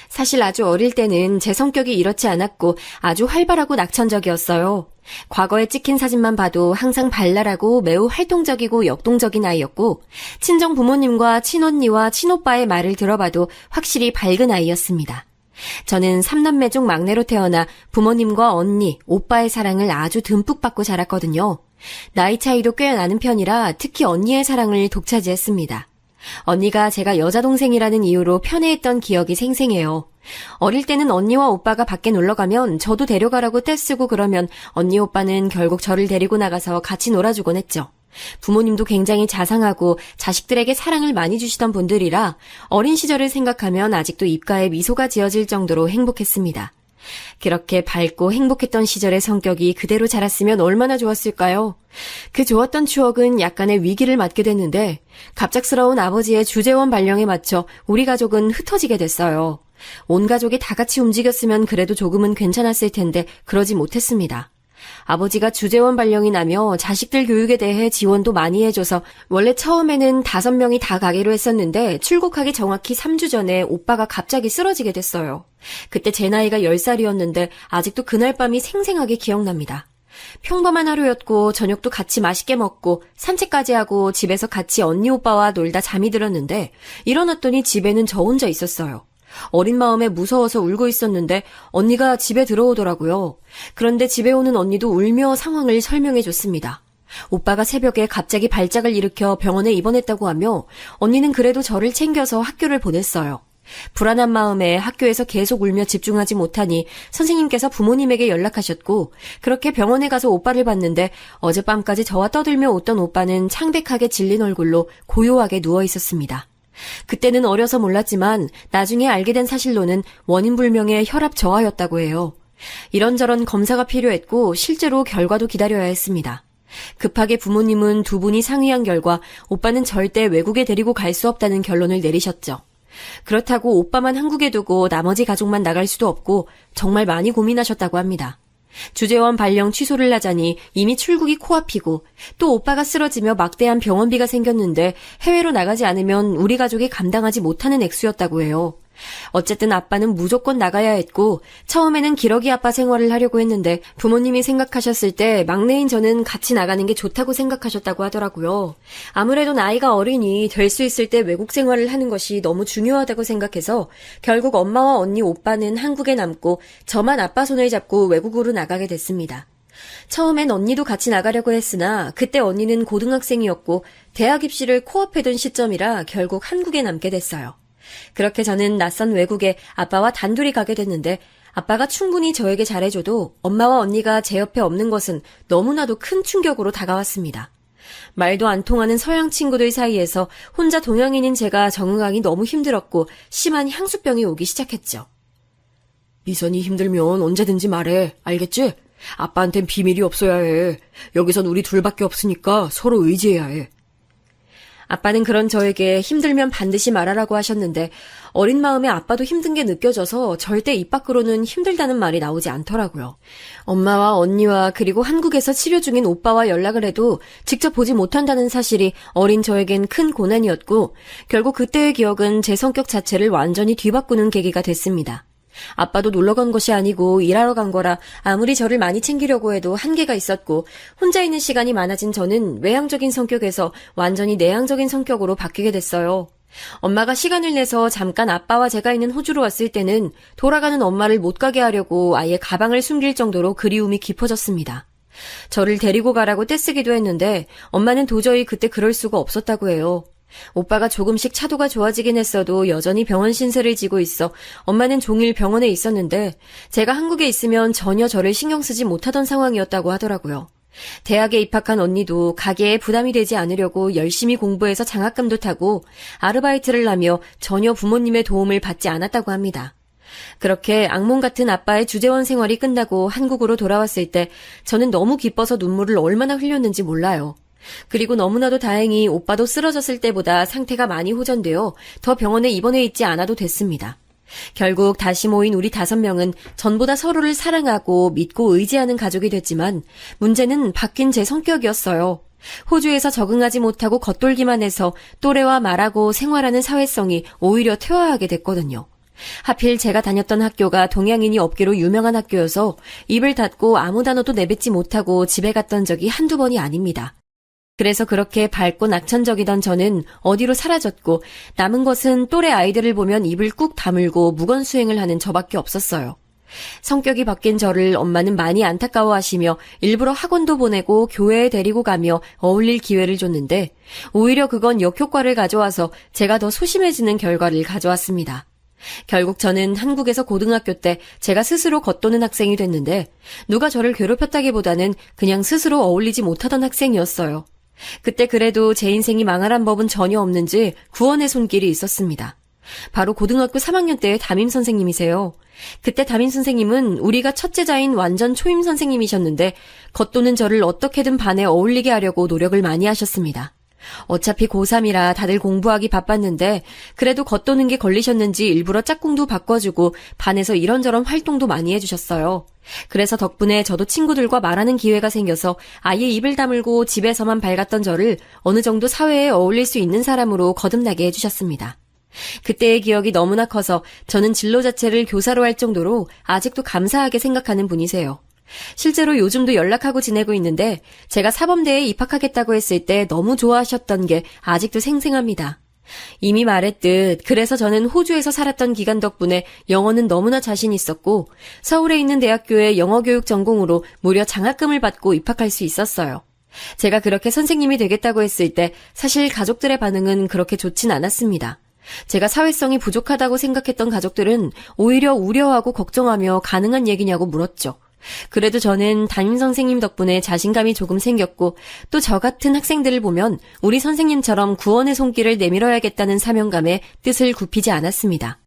사실 아주 어릴 때는 제 성격이 이렇지 않았고 아주 활발하고 낙천적이었어요. 과거에 찍힌 사진만 봐도 항상 발랄하고 매우 활동적이고 역동적인 아이였고 친정 부모님과 친언니와 친오빠의 말을 들어봐도 확실히 밝은 아이였습니다. 저는 3남매 중 막내로 태어나 부모님과 언니, 오빠의 사랑을 아주 듬뿍 받고 자랐거든요. 나이 차이도 꽤 나는 편이라 특히 언니의 사랑을 독차지했습니다. 언니가 제가 여자 동생이라는 이유로 편애했던 기억이 생생해요. 어릴 때는 언니와 오빠가 밖에 놀러 가면 저도 데려가라고 떼쓰고 그러면 언니 오빠는 결국 저를 데리고 나가서 같이 놀아주곤 했죠. 부모님도 굉장히 자상하고 자식들에게 사랑을 많이 주시던 분들이라 어린 시절을 생각하면 아직도 입가에 미소가 지어질 정도로 행복했습니다. 그렇게 밝고 행복했던 시절의 성격이 그대로 자랐으면 얼마나 좋았을까요? 그 좋았던 추억은 약간의 위기를 맞게 됐는데 갑작스러운 아버지의 주재원 발령에 맞춰 우리 가족은 흩어지게 됐어요. 온 가족이 다 같이 움직였으면 그래도 조금은 괜찮았을 텐데 그러지 못했습니다. 아버지가 주재원 발령이 나며 자식들 교육에 대해 지원도 많이 해줘서 원래 처음에는 5명이 다 가기로 했었는데 출국하기 정확히 3주 전에 오빠가 갑자기 쓰러지게 됐어요. 그때 제 나이가 10살이었는데 아직도 그날 밤이 생생하게 기억납니다. 평범한 하루였고 저녁도 같이 맛있게 먹고 산책까지 하고 집에서 같이 언니 오빠와 놀다 잠이 들었는데 일어났더니 집에는 저 혼자 있었어요. 어린 마음에 무서워서 울고 있었는데 언니가 집에 들어오더라고요. 그런데 집에 오는 언니도 울며 상황을 설명해 줬습니다. 오빠가 새벽에 갑자기 발작을 일으켜 병원에 입원했다고 하며 언니는 그래도 저를 챙겨서 학교를 보냈어요. 불안한 마음에 학교에서 계속 울며 집중하지 못하니 선생님께서 부모님에게 연락하셨고 그렇게 병원에 가서 오빠를 봤는데 어젯밤까지 저와 떠들며 웃던 오빠는 창백하게 질린 얼굴로 고요하게 누워 있었습니다. 그때는 어려서 몰랐지만 나중에 알게 된 사실로는 원인불명의 혈압 저하였다고 해요. 이런저런 검사가 필요했고 실제로 결과도 기다려야 했습니다. 급하게 부모님은 두 분이 상의한 결과 오빠는 절대 외국에 데리고 갈 수 없다는 결론을 내리셨죠. 그렇다고 오빠만 한국에 두고 나머지 가족만 나갈 수도 없고 정말 많이 고민하셨다고 합니다. 주재원 발령 취소를 하자니 이미 출국이 코앞이고 또 오빠가 쓰러지며 막대한 병원비가 생겼는데 해외로 나가지 않으면 우리 가족이 감당하지 못하는 액수였다고 해요. 어쨌든 아빠는 무조건 나가야 했고 처음에는 기러기 아빠 생활을 하려고 했는데 부모님이 생각하셨을 때 막내인 저는 같이 나가는 게 좋다고 생각하셨다고 하더라고요. 아무래도 나이가 어리니 될 수 있을 때 외국 생활을 하는 것이 너무 중요하다고 생각해서 결국 엄마와 언니 오빠는 한국에 남고 저만 아빠 손을 잡고 외국으로 나가게 됐습니다. 처음엔 언니도 같이 나가려고 했으나 그때 언니는 고등학생이었고 대학 입시를 코앞에 둔 시점이라 결국 한국에 남게 됐어요. 그렇게 저는 낯선 외국에 아빠와 단둘이 가게 됐는데 아빠가 충분히 저에게 잘해줘도 엄마와 언니가 제 옆에 없는 것은 너무나도 큰 충격으로 다가왔습니다. 말도 안 통하는 서양 친구들 사이에서 혼자 동양인인 제가 적응하기 너무 힘들었고 심한 향수병이 오기 시작했죠. 미선이 힘들면 언제든지 말해. 알겠지? 아빠한텐 비밀이 없어야 해. 여기선 우리 둘밖에 없으니까 서로 의지해야 해. 아빠는 그런 저에게 힘들면 반드시 말하라고 하셨는데 어린 마음에 아빠도 힘든 게 느껴져서 절대 입 밖으로는 힘들다는 말이 나오지 않더라고요. 엄마와 언니와 그리고 한국에서 치료 중인 오빠와 연락을 해도 직접 보지 못한다는 사실이 어린 저에겐 큰 고난이었고 결국 그때의 기억은 제 성격 자체를 완전히 뒤바꾸는 계기가 됐습니다. 아빠도 놀러 간 것이 아니고 일하러 간 거라 아무리 저를 많이 챙기려고 해도 한계가 있었고 혼자 있는 시간이 많아진 저는 외향적인 성격에서 완전히 내향적인 성격으로 바뀌게 됐어요. 엄마가 시간을 내서 잠깐 아빠와 제가 있는 호주로 왔을 때는 돌아가는 엄마를 못 가게 하려고 아예 가방을 숨길 정도로 그리움이 깊어졌습니다. 저를 데리고 가라고 떼쓰기도 했는데 엄마는 도저히 그때 그럴 수가 없었다고 해요. 오빠가 조금씩 차도가 좋아지긴 했어도 여전히 병원 신세를 지고 있어 엄마는 종일 병원에 있었는데 제가 한국에 있으면 전혀 저를 신경 쓰지 못하던 상황이었다고 하더라고요. 대학에 입학한 언니도 가게에 부담이 되지 않으려고 열심히 공부해서 장학금도 타고 아르바이트를 하며 전혀 부모님의 도움을 받지 않았다고 합니다. 그렇게 악몽 같은 아빠의 주재원 생활이 끝나고 한국으로 돌아왔을 때 저는 너무 기뻐서 눈물을 얼마나 흘렸는지 몰라요. 그리고 너무나도 다행히 오빠도 쓰러졌을 때보다 상태가 많이 호전되어 더 병원에 입원해 있지 않아도 됐습니다. 결국 다시 모인 우리 5명은 전보다 서로를 사랑하고 믿고 의지하는 가족이 됐지만 문제는 바뀐 제 성격이었어요. 호주에서 적응하지 못하고 겉돌기만 해서 또래와 말하고 생활하는 사회성이 오히려 퇴화하게 됐거든요. 하필 제가 다녔던 학교가 동양인이 없기로 유명한 학교여서 입을 닫고 아무 단어도 내뱉지 못하고 집에 갔던 적이 한두 번이 아닙니다. 그래서 그렇게 밝고 낙천적이던 저는 어디로 사라졌고 남은 것은 또래 아이들을 보면 입을 꾹 다물고 무건수행을 하는 저밖에 없었어요. 성격이 바뀐 저를 엄마는 많이 안타까워하시며 일부러 학원도 보내고 교회에 데리고 가며 어울릴 기회를 줬는데 오히려 그건 역효과를 가져와서 제가 더 소심해지는 결과를 가져왔습니다. 결국 저는 한국에서 고등학교 때 제가 스스로 겉도는 학생이 됐는데 누가 저를 괴롭혔다기보다는 그냥 스스로 어울리지 못하던 학생이었어요. 그때 그래도 제 인생이 망할 법은 전혀 없는지 구원의 손길이 있었습니다. 바로 고등학교 3학년 때의 담임 선생님이세요. 그때 담임 선생님은 우리가 첫째자인 완전 초임 선생님이셨는데 겉도는 저를 어떻게든 반에 어울리게 하려고 노력을 많이 하셨습니다. 어차피 고3이라 다들 공부하기 바빴는데 그래도 겉도는 게 걸리셨는지 일부러 짝꿍도 바꿔주고 반에서 이런저런 활동도 많이 해주셨어요. 그래서 덕분에 저도 친구들과 말하는 기회가 생겨서 아예 입을 다물고 집에서만 밝았던 저를 어느 정도 사회에 어울릴 수 있는 사람으로 거듭나게 해주셨습니다. 그때의 기억이 너무나 커서 저는 진로 자체를 교사로 할 정도로 아직도 감사하게 생각하는 분이세요. 실제로 요즘도 연락하고 지내고 있는데 제가 사범대에 입학하겠다고 했을 때 너무 좋아하셨던 게 아직도 생생합니다. 이미 말했듯 그래서 저는 호주에서 살았던 기간 덕분에 영어는 너무나 자신 있었고 서울에 있는 대학교의 영어교육 전공으로 무려 장학금을 받고 입학할 수 있었어요. 제가 그렇게 선생님이 되겠다고 했을 때 사실 가족들의 반응은 그렇게 좋진 않았습니다. 제가 사회성이 부족하다고 생각했던 가족들은 오히려 우려하고 걱정하며 가능한 얘기냐고 물었죠. 그래도 저는 담임 선생님 덕분에 자신감이 조금 생겼고 또 저 같은 학생들을 보면 우리 선생님처럼 구원의 손길을 내밀어야겠다는 사명감에 뜻을 굽히지 않았습니다.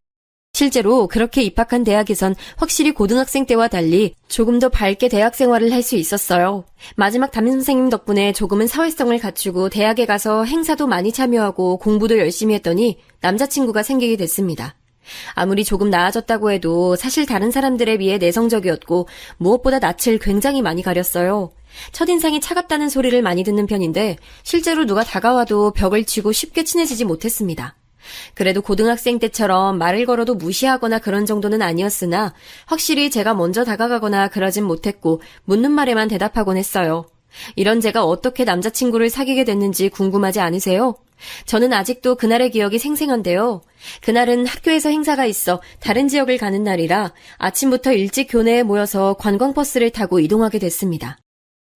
실제로 그렇게 입학한 대학에선 확실히 고등학생 때와 달리 조금 더 밝게 대학 생활을 할 수 있었어요. 마지막 담임 선생님 덕분에 조금은 사회성을 갖추고 대학에 가서 행사도 많이 참여하고 공부도 열심히 했더니 남자친구가 생기게 됐습니다. 아무리 조금 나아졌다고 해도 사실 다른 사람들에 비해 내성적이었고 무엇보다 낯을 굉장히 많이 가렸어요. 첫인상이 차갑다는 소리를 많이 듣는 편인데 실제로 누가 다가와도 벽을 치고 쉽게 친해지지 못했습니다. 그래도 고등학생 때처럼 말을 걸어도 무시하거나 그런 정도는 아니었으나 확실히 제가 먼저 다가가거나 그러진 못했고 묻는 말에만 대답하곤 했어요. 이런 제가 어떻게 남자친구를 사귀게 됐는지 궁금하지 않으세요? 저는 아직도 그날의 기억이 생생한데요. 그날은 학교에서 행사가 있어 다른 지역을 가는 날이라 아침부터 일찍 교내에 모여서 관광버스를 타고 이동하게 됐습니다.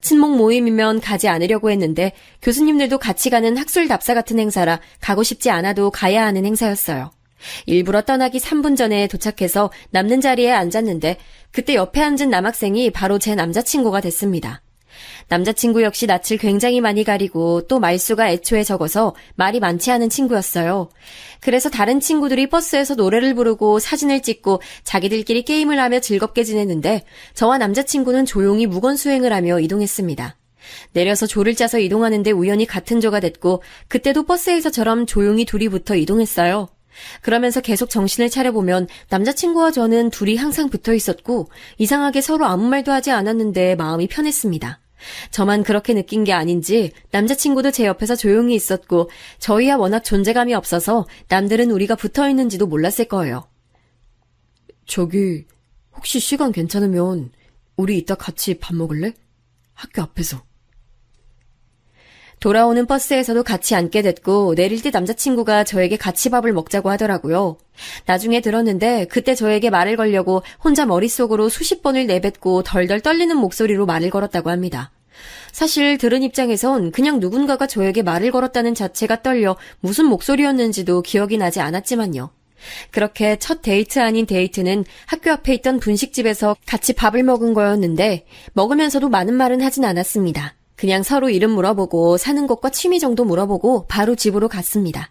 친목 모임이면 가지 않으려고 했는데 교수님들도 같이 가는 학술 답사 같은 행사라 가고 싶지 않아도 가야 하는 행사였어요. 일부러 떠나기 3분 전에 도착해서 남는 자리에 앉았는데 그때 옆에 앉은 남학생이 바로 제 남자친구가 됐습니다. 남자친구 역시 낯을 굉장히 많이 가리고 또 말수가 애초에 적어서 말이 많지 않은 친구였어요. 그래서 다른 친구들이 버스에서 노래를 부르고 사진을 찍고 자기들끼리 게임을 하며 즐겁게 지냈는데 저와 남자친구는 조용히 무건수행을 하며 이동했습니다. 내려서 조를 짜서 이동하는데 우연히 같은 조가 됐고 그때도 버스에서처럼 조용히 둘이 붙어 이동했어요. 그러면서 계속 정신을 차려보면 남자친구와 저는 둘이 항상 붙어 있었고 이상하게 서로 아무 말도 하지 않았는데 마음이 편했습니다. 저만 그렇게 느낀 게 아닌지 남자친구도 제 옆에서 조용히 있었고 저희야 워낙 존재감이 없어서 남들은 우리가 붙어 있는지도 몰랐을 거예요. 저기 혹시 시간 괜찮으면 우리 이따 같이 밥 먹을래? 학교 앞에서. 돌아오는 버스에서도 같이 앉게 됐고 내릴 때 남자친구가 저에게 같이 밥을 먹자고 하더라고요. 나중에 들었는데 그때 저에게 말을 걸려고 혼자 머릿속으로 수십 번을 내뱉고 덜덜 떨리는 목소리로 말을 걸었다고 합니다. 사실 들은 입장에선 그냥 누군가가 저에게 말을 걸었다는 자체가 떨려 무슨 목소리였는지도 기억이 나지 않았지만요. 그렇게 첫 데이트 아닌 데이트는 학교 앞에 있던 분식집에서 같이 밥을 먹은 거였는데 먹으면서도 많은 말은 하진 않았습니다. 그냥 서로 이름 물어보고 사는 곳과 취미 정도 물어보고 바로 집으로 갔습니다.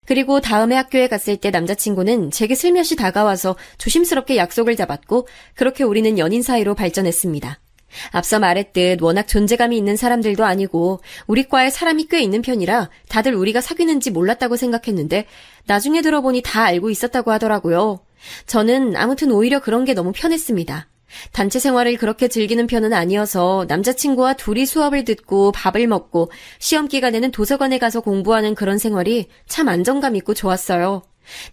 그리고 다음에 학교에 갔을 때 남자친구는 제게 슬며시 다가와서 조심스럽게 약속을 잡았고 그렇게 우리는 연인 사이로 발전했습니다. 앞서 말했듯 워낙 존재감이 있는 사람들도 아니고 우리 과에 사람이 꽤 있는 편이라 다들 우리가 사귀는지 몰랐다고 생각했는데 나중에 들어보니 다 알고 있었다고 하더라고요. 저는 아무튼 오히려 그런 게 너무 편했습니다. 단체 생활을 그렇게 즐기는 편은 아니어서 남자친구와 둘이 수업을 듣고 밥을 먹고 시험 기간에는 도서관에 가서 공부하는 그런 생활이 참 안정감 있고 좋았어요.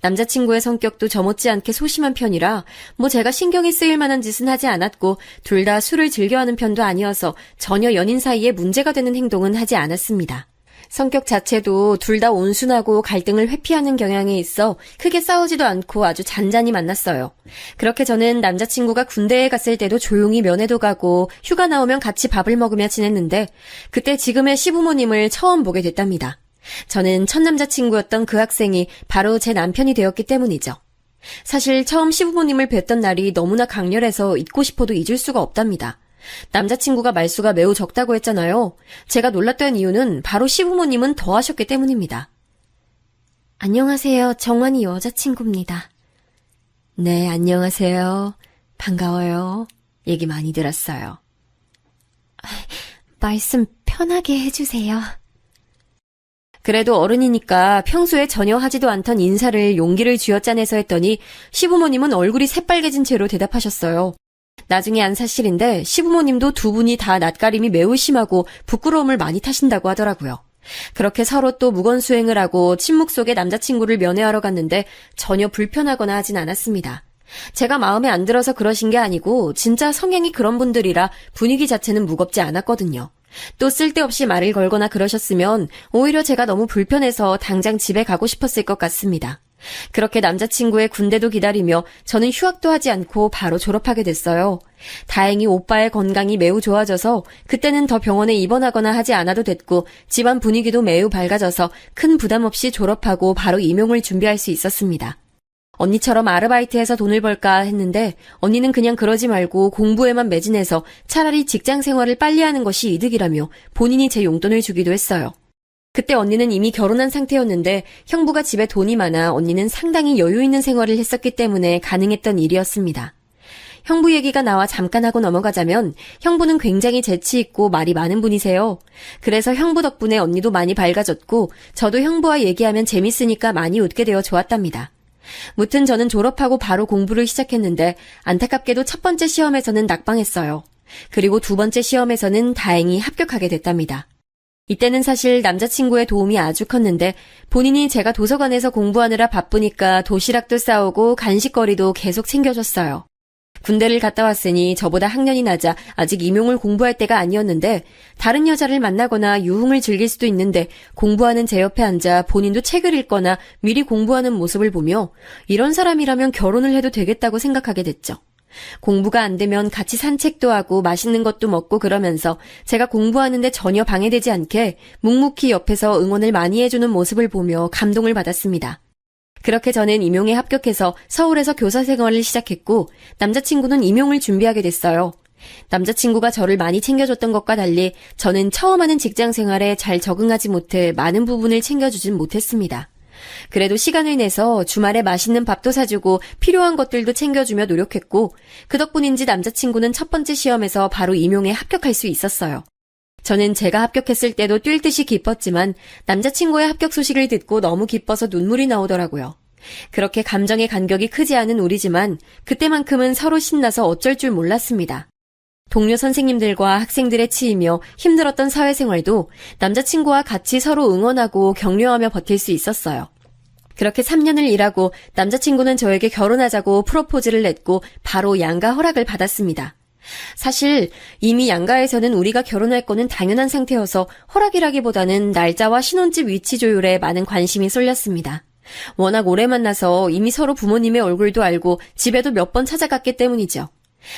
남자친구의 성격도 저 못지않게 소심한 편이라 뭐 제가 신경이 쓰일 만한 짓은 하지 않았고 둘 다 술을 즐겨하는 편도 아니어서 전혀 연인 사이에 문제가 되는 행동은 하지 않았습니다. 성격 자체도 둘 다 온순하고 갈등을 회피하는 경향이 있어 크게 싸우지도 않고 아주 잔잔히 만났어요. 그렇게 저는 남자친구가 군대에 갔을 때도 조용히 면회도 가고 휴가 나오면 같이 밥을 먹으며 지냈는데 그때 지금의 시부모님을 처음 보게 됐답니다. 저는 첫 남자친구였던 그 학생이 바로 제 남편이 되었기 때문이죠. 사실 처음 시부모님을 뵀던 날이 너무나 강렬해서 잊고 싶어도 잊을 수가 없답니다. 남자친구가 말수가 매우 적다고 했잖아요. 제가 놀랐던 이유는 바로 시부모님은 더 하셨기 때문입니다. 안녕하세요. 정환이 여자친구입니다. 네, 안녕하세요. 반가워요. 얘기 많이 들었어요. 말씀 편하게 해주세요. 그래도 어른이니까 평소에 전혀 하지도 않던 인사를 용기를 쥐어짜내서 했더니 시부모님은 얼굴이 새빨개진 채로 대답하셨어요. 나중에 안 사실인데 시부모님도 두 분이 다 낯가림이 매우 심하고 부끄러움을 많이 타신다고 하더라고요. 그렇게 서로 또 무건수행을 하고 침묵 속에 남자친구를 면회하러 갔는데 전혀 불편하거나 하진 않았습니다. 제가 마음에 안 들어서 그러신 게 아니고 진짜 성향이 그런 분들이라 분위기 자체는 무겁지 않았거든요. 또 쓸데없이 말을 걸거나 그러셨으면 오히려 제가 너무 불편해서 당장 집에 가고 싶었을 것 같습니다. 그렇게 남자친구의 군대도 기다리며 저는 휴학도 하지 않고 바로 졸업하게 됐어요. 다행히 오빠의 건강이 매우 좋아져서 그때는 더 병원에 입원하거나 하지 않아도 됐고 집안 분위기도 매우 밝아져서 큰 부담 없이 졸업하고 바로 임용을 준비할 수 있었습니다. 언니처럼 아르바이트해서 돈을 벌까 했는데 언니는 그냥 그러지 말고 공부에만 매진해서 차라리 직장 생활을 빨리 하는 것이 이득이라며 본인이 제 용돈을 주기도 했어요. 그때 언니는 이미 결혼한 상태였는데 형부가 집에 돈이 많아 언니는 상당히 여유 있는 생활을 했었기 때문에 가능했던 일이었습니다. 형부 얘기가 나와 잠깐 하고 넘어가자면 형부는 굉장히 재치 있고 말이 많은 분이세요. 그래서 형부 덕분에 언니도 많이 밝아졌고 저도 형부와 얘기하면 재밌으니까 많이 웃게 되어 좋았답니다. 무튼 저는 졸업하고 바로 공부를 시작했는데 안타깝게도 첫 번째 시험에서는 낙방했어요. 그리고 두 번째 시험에서는 다행히 합격하게 됐답니다. 이때는 사실 남자친구의 도움이 아주 컸는데 본인이 제가 도서관에서 공부하느라 바쁘니까 도시락도 싸오고 간식거리도 계속 챙겨줬어요. 군대를 갔다 왔으니 저보다 학년이 낮아 아직 임용을 공부할 때가 아니었는데 다른 여자를 만나거나 유흥을 즐길 수도 있는데 공부하는 제 옆에 앉아 본인도 책을 읽거나 미리 공부하는 모습을 보며 이런 사람이라면 결혼을 해도 되겠다고 생각하게 됐죠. 공부가 안 되면 같이 산책도 하고 맛있는 것도 먹고 그러면서 제가 공부하는데 전혀 방해되지 않게 묵묵히 옆에서 응원을 많이 해주는 모습을 보며 감동을 받았습니다. 그렇게 저는 임용에 합격해서 서울에서 교사 생활을 시작했고 남자친구는 임용을 준비하게 됐어요. 남자친구가 저를 많이 챙겨줬던 것과 달리 저는 처음 하는 직장 생활에 잘 적응하지 못해 많은 부분을 챙겨주진 못했습니다. 그래도 시간을 내서 주말에 맛있는 밥도 사주고 필요한 것들도 챙겨주며 노력했고 그 덕분인지 남자친구는 첫 번째 시험에서 바로 임용에 합격할 수 있었어요. 저는 제가 합격했을 때도 뛸 듯이 기뻤지만 남자친구의 합격 소식을 듣고 너무 기뻐서 눈물이 나오더라고요. 그렇게 감정의 간격이 크지 않은 우리지만 그때만큼은 서로 신나서 어쩔 줄 몰랐습니다. 동료 선생님들과 학생들의 치이며 힘들었던 사회생활도 남자친구와 같이 서로 응원하고 격려하며 버틸 수 있었어요. 그렇게 3년을 일하고 남자친구는 저에게 결혼하자고 프로포즈를 냈고 바로 양가 허락을 받았습니다. 사실 이미 양가에서는 우리가 결혼할 거는 당연한 상태여서 허락이라기보다는 날짜와 신혼집 위치 조율에 많은 관심이 쏠렸습니다. 워낙 오래 만나서 이미 서로 부모님의 얼굴도 알고 집에도 몇 번 찾아갔기 때문이죠.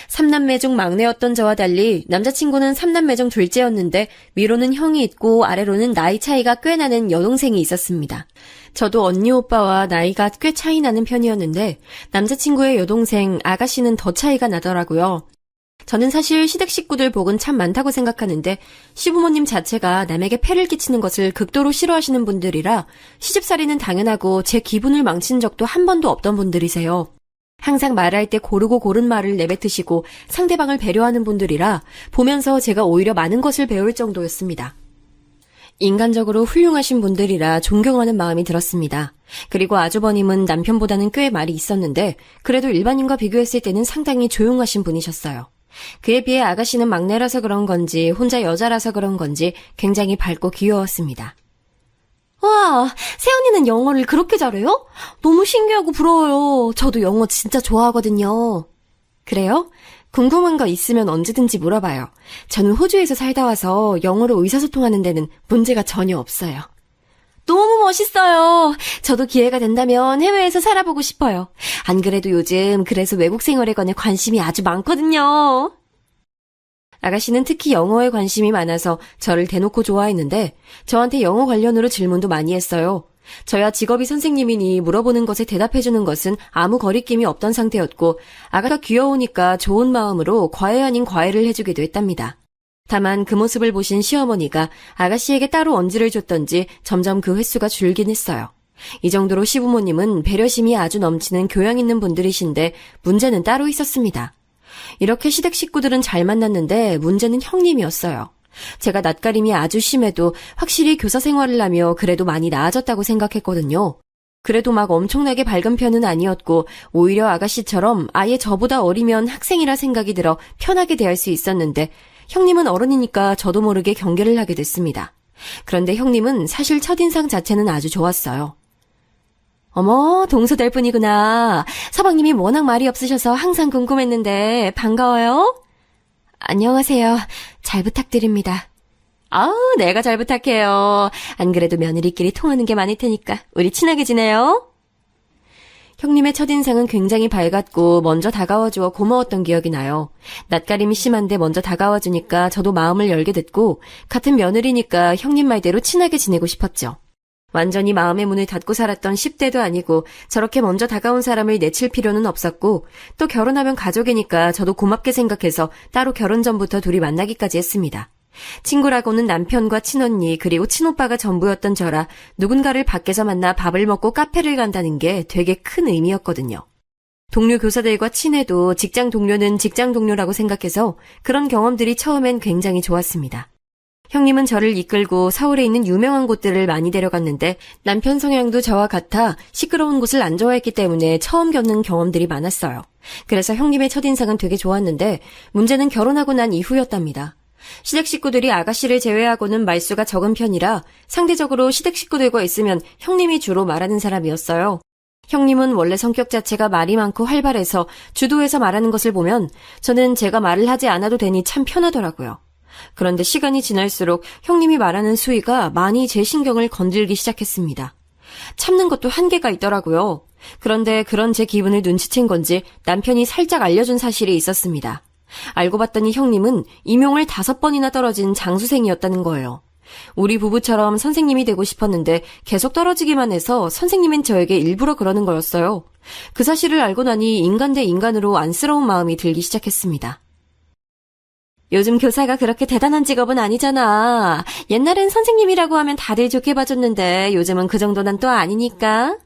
3남매 중 막내였던 저와 달리 남자친구는 3남매 중 둘째였는데 위로는 형이 있고 아래로는 나이 차이가 꽤 나는 여동생이 있었습니다. 저도 언니 오빠와 나이가 꽤 차이 나는 편이었는데 남자친구의 여동생 아가씨는 더 차이가 나더라고요. 저는 사실 시댁 식구들 복은 참 많다고 생각하는데 시부모님 자체가 남에게 폐를 끼치는 것을 극도로 싫어하시는 분들이라 시집살이는 당연하고 제 기분을 망친 적도 한 번도 없던 분들이세요. 항상 말할 때 고르고 고른 말을 내뱉으시고 상대방을 배려하는 분들이라 보면서 제가 오히려 많은 것을 배울 정도였습니다. 인간적으로 훌륭하신 분들이라 존경하는 마음이 들었습니다. 그리고 아주버님은 남편보다는 꽤 말이 있었는데 그래도 일반인과 비교했을 때는 상당히 조용하신 분이셨어요. 그에 비해 아가씨는 막내라서 그런 건지 혼자 여자라서 그런 건지 굉장히 밝고 귀여웠습니다. 와, 새언니는 영어를 그렇게 잘해요? 너무 신기하고 부러워요. 저도 영어 진짜 좋아하거든요. 그래요? 궁금한 거 있으면 언제든지 물어봐요. 저는 호주에서 살다 와서 영어로 의사소통하는 데는 문제가 전혀 없어요. 너무 멋있어요. 저도 기회가 된다면 해외에서 살아보고 싶어요. 안 그래도 요즘 그래서 외국 생활에 관해 관심이 아주 많거든요. 아가씨는 특히 영어에 관심이 많아서 저를 대놓고 좋아했는데 저한테 영어 관련으로 질문도 많이 했어요. 저야 직업이 선생님이니 물어보는 것에 대답해주는 것은 아무 거리낌이 없던 상태였고 아가가 귀여우니까 좋은 마음으로 과외 아닌 과외를 해주기도 했답니다. 다만 그 모습을 보신 시어머니가 아가씨에게 따로 언지를 줬던지 점점 그 횟수가 줄긴 했어요. 이 정도로 시부모님은 배려심이 아주 넘치는 교양 있는 분들이신데 문제는 따로 있었습니다. 이렇게 시댁 식구들은 잘 만났는데 문제는 형님이었어요. 제가 낯가림이 아주 심해도 확실히 교사 생활을 하며 그래도 많이 나아졌다고 생각했거든요. 그래도 막 엄청나게 밝은 편은 아니었고 오히려 아가씨처럼 아예 저보다 어리면 학생이라 생각이 들어 편하게 대할 수 있었는데 형님은 어른이니까 저도 모르게 경계를 하게 됐습니다. 그런데 형님은 사실 첫인상 자체는 아주 좋았어요. 어머, 동서될 뿐이구나. 서방님이 워낙 말이 없으셔서 항상 궁금했는데 반가워요. 안녕하세요. 잘 부탁드립니다. 아우, 내가 잘 부탁해요. 안 그래도 며느리끼리 통하는 게 많을 테니까 우리 친하게 지내요. 형님의 첫인상은 굉장히 밝았고 먼저 다가와주어 고마웠던 기억이 나요. 낯가림이 심한데 먼저 다가와주니까 저도 마음을 열게 됐고 같은 며느리니까 형님 말대로 친하게 지내고 싶었죠. 완전히 마음의 문을 닫고 살았던 10대도 아니고 저렇게 먼저 다가온 사람을 내칠 필요는 없었고 또 결혼하면 가족이니까 저도 고맙게 생각해서 따로 결혼 전부터 둘이 만나기까지 했습니다. 친구라고는 남편과 친언니 그리고 친오빠가 전부였던 저라 누군가를 밖에서 만나 밥을 먹고 카페를 간다는 게 되게 큰 의미였거든요. 동료 교사들과 친해도 직장 동료는 직장 동료라고 생각해서 그런 경험들이 처음엔 굉장히 좋았습니다. 형님은 저를 이끌고 서울에 있는 유명한 곳들을 많이 데려갔는데 남편 성향도 저와 같아 시끄러운 곳을 안 좋아했기 때문에 처음 겪는 경험들이 많았어요. 그래서 형님의 첫인상은 되게 좋았는데 문제는 결혼하고 난 이후였답니다. 시댁 식구들이 아가씨를 제외하고는 말수가 적은 편이라 상대적으로 시댁 식구들과 있으면 형님이 주로 말하는 사람이었어요. 형님은 원래 성격 자체가 말이 많고 활발해서 주도해서 말하는 것을 보면 저는 제가 말을 하지 않아도 되니 참 편하더라고요. 그런데 시간이 지날수록 형님이 말하는 수위가 많이 제 신경을 건들기 시작했습니다. 참는 것도 한계가 있더라고요. 그런데 그런 제 기분을 눈치챈 건지 남편이 살짝 알려준 사실이 있었습니다. 알고 봤더니 형님은 임용을 5번이나 떨어진 장수생이었다는 거예요. 우리 부부처럼 선생님이 되고 싶었는데 계속 떨어지기만 해서 선생님은 저에게 일부러 그러는 거였어요. 그 사실을 알고 나니 인간 대 인간으로 안쓰러운 마음이 들기 시작했습니다. 요즘 교사가 그렇게 대단한 직업은 아니잖아. 옛날엔 선생님이라고 하면 다들 좋게 봐줬는데 요즘은 그 정도는 또 아니니까.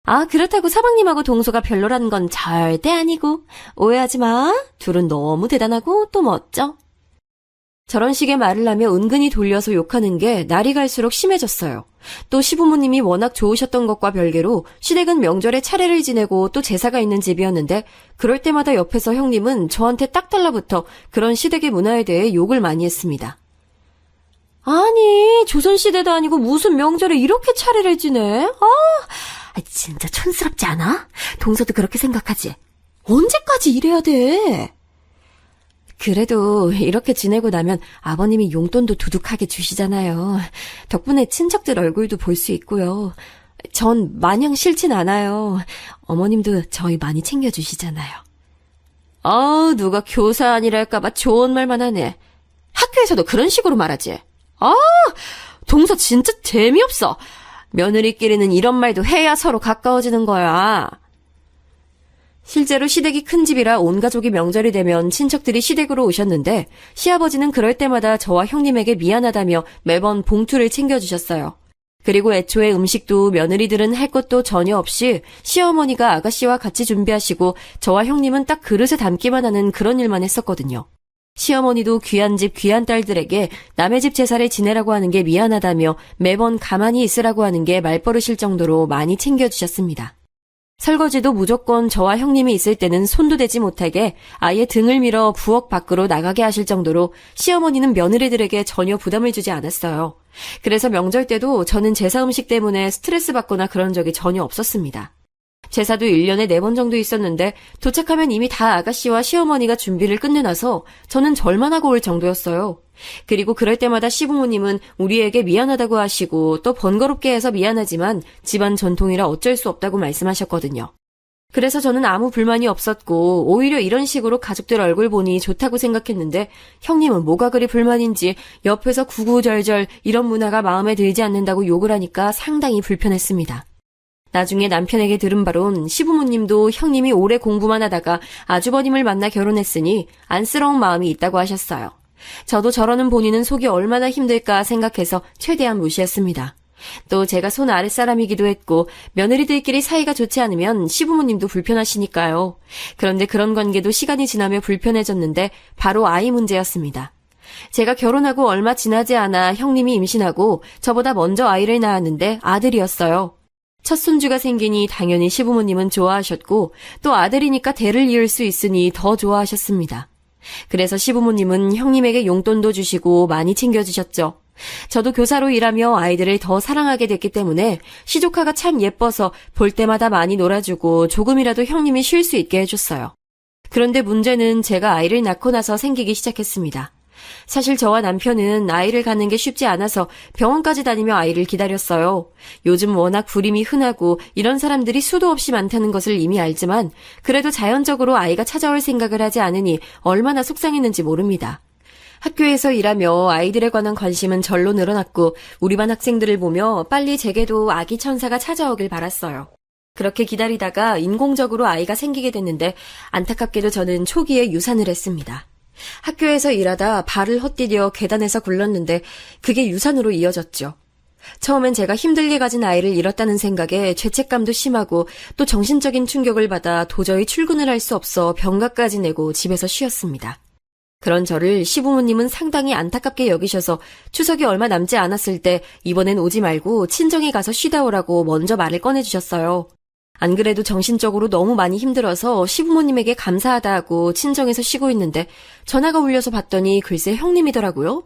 아, 그렇다고 서방님하고 동서가 별로라는 건 절대 아니고. 오해하지 마. 둘은 너무 대단하고 또 멋져. 저런 식의 말을 하며 은근히 돌려서 욕하는 게 날이 갈수록 심해졌어요. 또 시부모님이 워낙 좋으셨던 것과 별개로 시댁은 명절에 차례를 지내고 또 제사가 있는 집이었는데 그럴 때마다 옆에서 형님은 저한테 딱 달라붙어 그런 시댁의 문화에 대해 욕을 많이 했습니다. 아니, 조선시대도 아니고 무슨 명절에 이렇게 차례를 지내? 진짜 촌스럽지 않아? 동서도 그렇게 생각하지? 언제까지 이래야 돼? 그래도 이렇게 지내고 나면 아버님이 용돈도 두둑하게 주시잖아요. 덕분에 친척들 얼굴도 볼 수 있고요. 전 마냥 싫진 않아요. 어머님도 저희 많이 챙겨주시잖아요. 누가 교사 아니랄까봐 좋은 말만 하네. 학교에서도 그런 식으로 말하지. 동서 진짜 재미없어. 며느리끼리는 이런 말도 해야 서로 가까워지는 거야. 실제로 시댁이 큰 집이라 온 가족이 명절이 되면 친척들이 시댁으로 오셨는데 시아버지는 그럴 때마다 저와 형님에게 미안하다며 매번 봉투를 챙겨주셨어요. 그리고 애초에 음식도 며느리들은 할 것도 전혀 없이 시어머니가 아가씨와 같이 준비하시고 저와 형님은 딱 그릇에 담기만 하는 그런 일만 했었거든요. 시어머니도 귀한 집 귀한 딸들에게 남의 집 제사를 지내라고 하는 게 미안하다며 매번 가만히 있으라고 하는 게 말버릇일 정도로 많이 챙겨주셨습니다. 설거지도 무조건 저와 형님이 있을 때는 손도 대지 못하게 아예 등을 밀어 부엌 밖으로 나가게 하실 정도로 시어머니는 며느리들에게 전혀 부담을 주지 않았어요. 그래서 명절 때도 저는 제사 음식 때문에 스트레스 받거나 그런 적이 전혀 없었습니다. 제사도 1년에 4번 정도 있었는데 도착하면 이미 다 아가씨와 시어머니가 준비를 끝내놔서 저는 절만 하고 올 정도였어요. 그리고 그럴 때마다 시부모님은 우리에게 미안하다고 하시고 또 번거롭게 해서 미안하지만 집안 전통이라 어쩔 수 없다고 말씀하셨거든요. 그래서 저는 아무 불만이 없었고 오히려 이런 식으로 가족들 얼굴 보니 좋다고 생각했는데 형님은 뭐가 그리 불만인지 옆에서 구구절절 이런 문화가 마음에 들지 않는다고 욕을 하니까 상당히 불편했습니다. 나중에 남편에게 들은 바론 시부모님도 형님이 오래 공부만 하다가 아주버님을 만나 결혼했으니 안쓰러운 마음이 있다고 하셨어요. 저도 저러는 본인은 속이 얼마나 힘들까 생각해서 최대한 무시했습니다. 또 제가 손 아랫사람이기도 했고 며느리들끼리 사이가 좋지 않으면 시부모님도 불편하시니까요. 그런데 그런 관계도 시간이 지나며 불편해졌는데 바로 아이 문제였습니다. 제가 결혼하고 얼마 지나지 않아 형님이 임신하고 저보다 먼저 아이를 낳았는데 아들이었어요. 첫 손주가 생기니 당연히 시부모님은 좋아하셨고 또 아들이니까 대를 이을 수 있으니 더 좋아하셨습니다. 그래서 시부모님은 형님에게 용돈도 주시고 많이 챙겨주셨죠. 저도 교사로 일하며 아이들을 더 사랑하게 됐기 때문에 시조카가 참 예뻐서 볼 때마다 많이 놀아주고 조금이라도 형님이 쉴 수 있게 해줬어요. 그런데 문제는 제가 아이를 낳고 나서 생기기 시작했습니다. 사실 저와 남편은 아이를 갖는 게 쉽지 않아서 병원까지 다니며 아이를 기다렸어요. 요즘 워낙 불임이 흔하고 이런 사람들이 수도 없이 많다는 것을 이미 알지만 그래도 자연적으로 아이가 찾아올 생각을 하지 않으니 얼마나 속상했는지 모릅니다. 학교에서 일하며 아이들에 관한 관심은 절로 늘어났고 우리 반 학생들을 보며 빨리 제게도 아기 천사가 찾아오길 바랐어요. 그렇게 기다리다가 인공적으로 아이가 생기게 됐는데 안타깝게도 저는 초기에 유산을 했습니다. 학교에서 일하다 발을 헛디뎌 계단에서 굴렀는데 그게 유산으로 이어졌죠. 처음엔 제가 힘들게 가진 아이를 잃었다는 생각에 죄책감도 심하고 또 정신적인 충격을 받아 도저히 출근을 할 수 없어 병가까지 내고 집에서 쉬었습니다. 그런 저를 시부모님은 상당히 안타깝게 여기셔서 추석이 얼마 남지 않았을 때 이번엔 오지 말고 친정에 가서 쉬다 오라고 먼저 말을 꺼내주셨어요. 안 그래도 정신적으로 너무 많이 힘들어서 시부모님에게 감사하다 하고 친정에서 쉬고 있는데 전화가 울려서 봤더니 글쎄 형님이더라고요.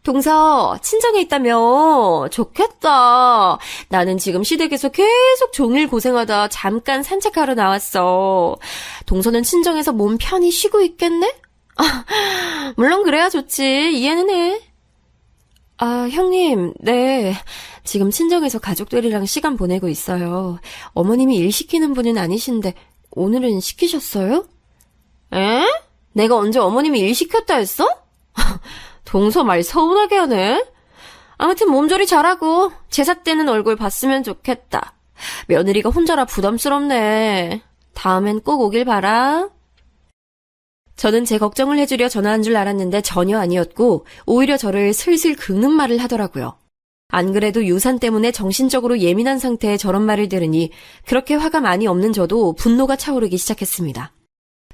동서, 친정에 있다며? 좋겠다. 나는 지금 시댁에서 계속 종일 고생하다 잠깐 산책하러 나왔어. 동서는 친정에서 몸 편히 쉬고 있겠네? 물론 그래야 좋지. 이해는 해. 형님, 네. 지금 친정에서 가족들이랑 시간 보내고 있어요. 어머님이 일 시키는 분은 아니신데 오늘은 시키셨어요? 에? 내가 언제 어머님이 일 시켰다 했어? 동서 말 서운하게 하네. 아무튼 몸조리 잘하고 제사 때는 얼굴 봤으면 좋겠다. 며느리가 혼자라 부담스럽네. 다음엔 꼭 오길 바라. 저는 제 걱정을 해주려 전화한 줄 알았는데 전혀 아니었고 오히려 저를 슬슬 긁는 말을 하더라고요. 안 그래도 유산 때문에 정신적으로 예민한 상태에 저런 말을 들으니 그렇게 화가 많이 없는 저도 분노가 차오르기 시작했습니다.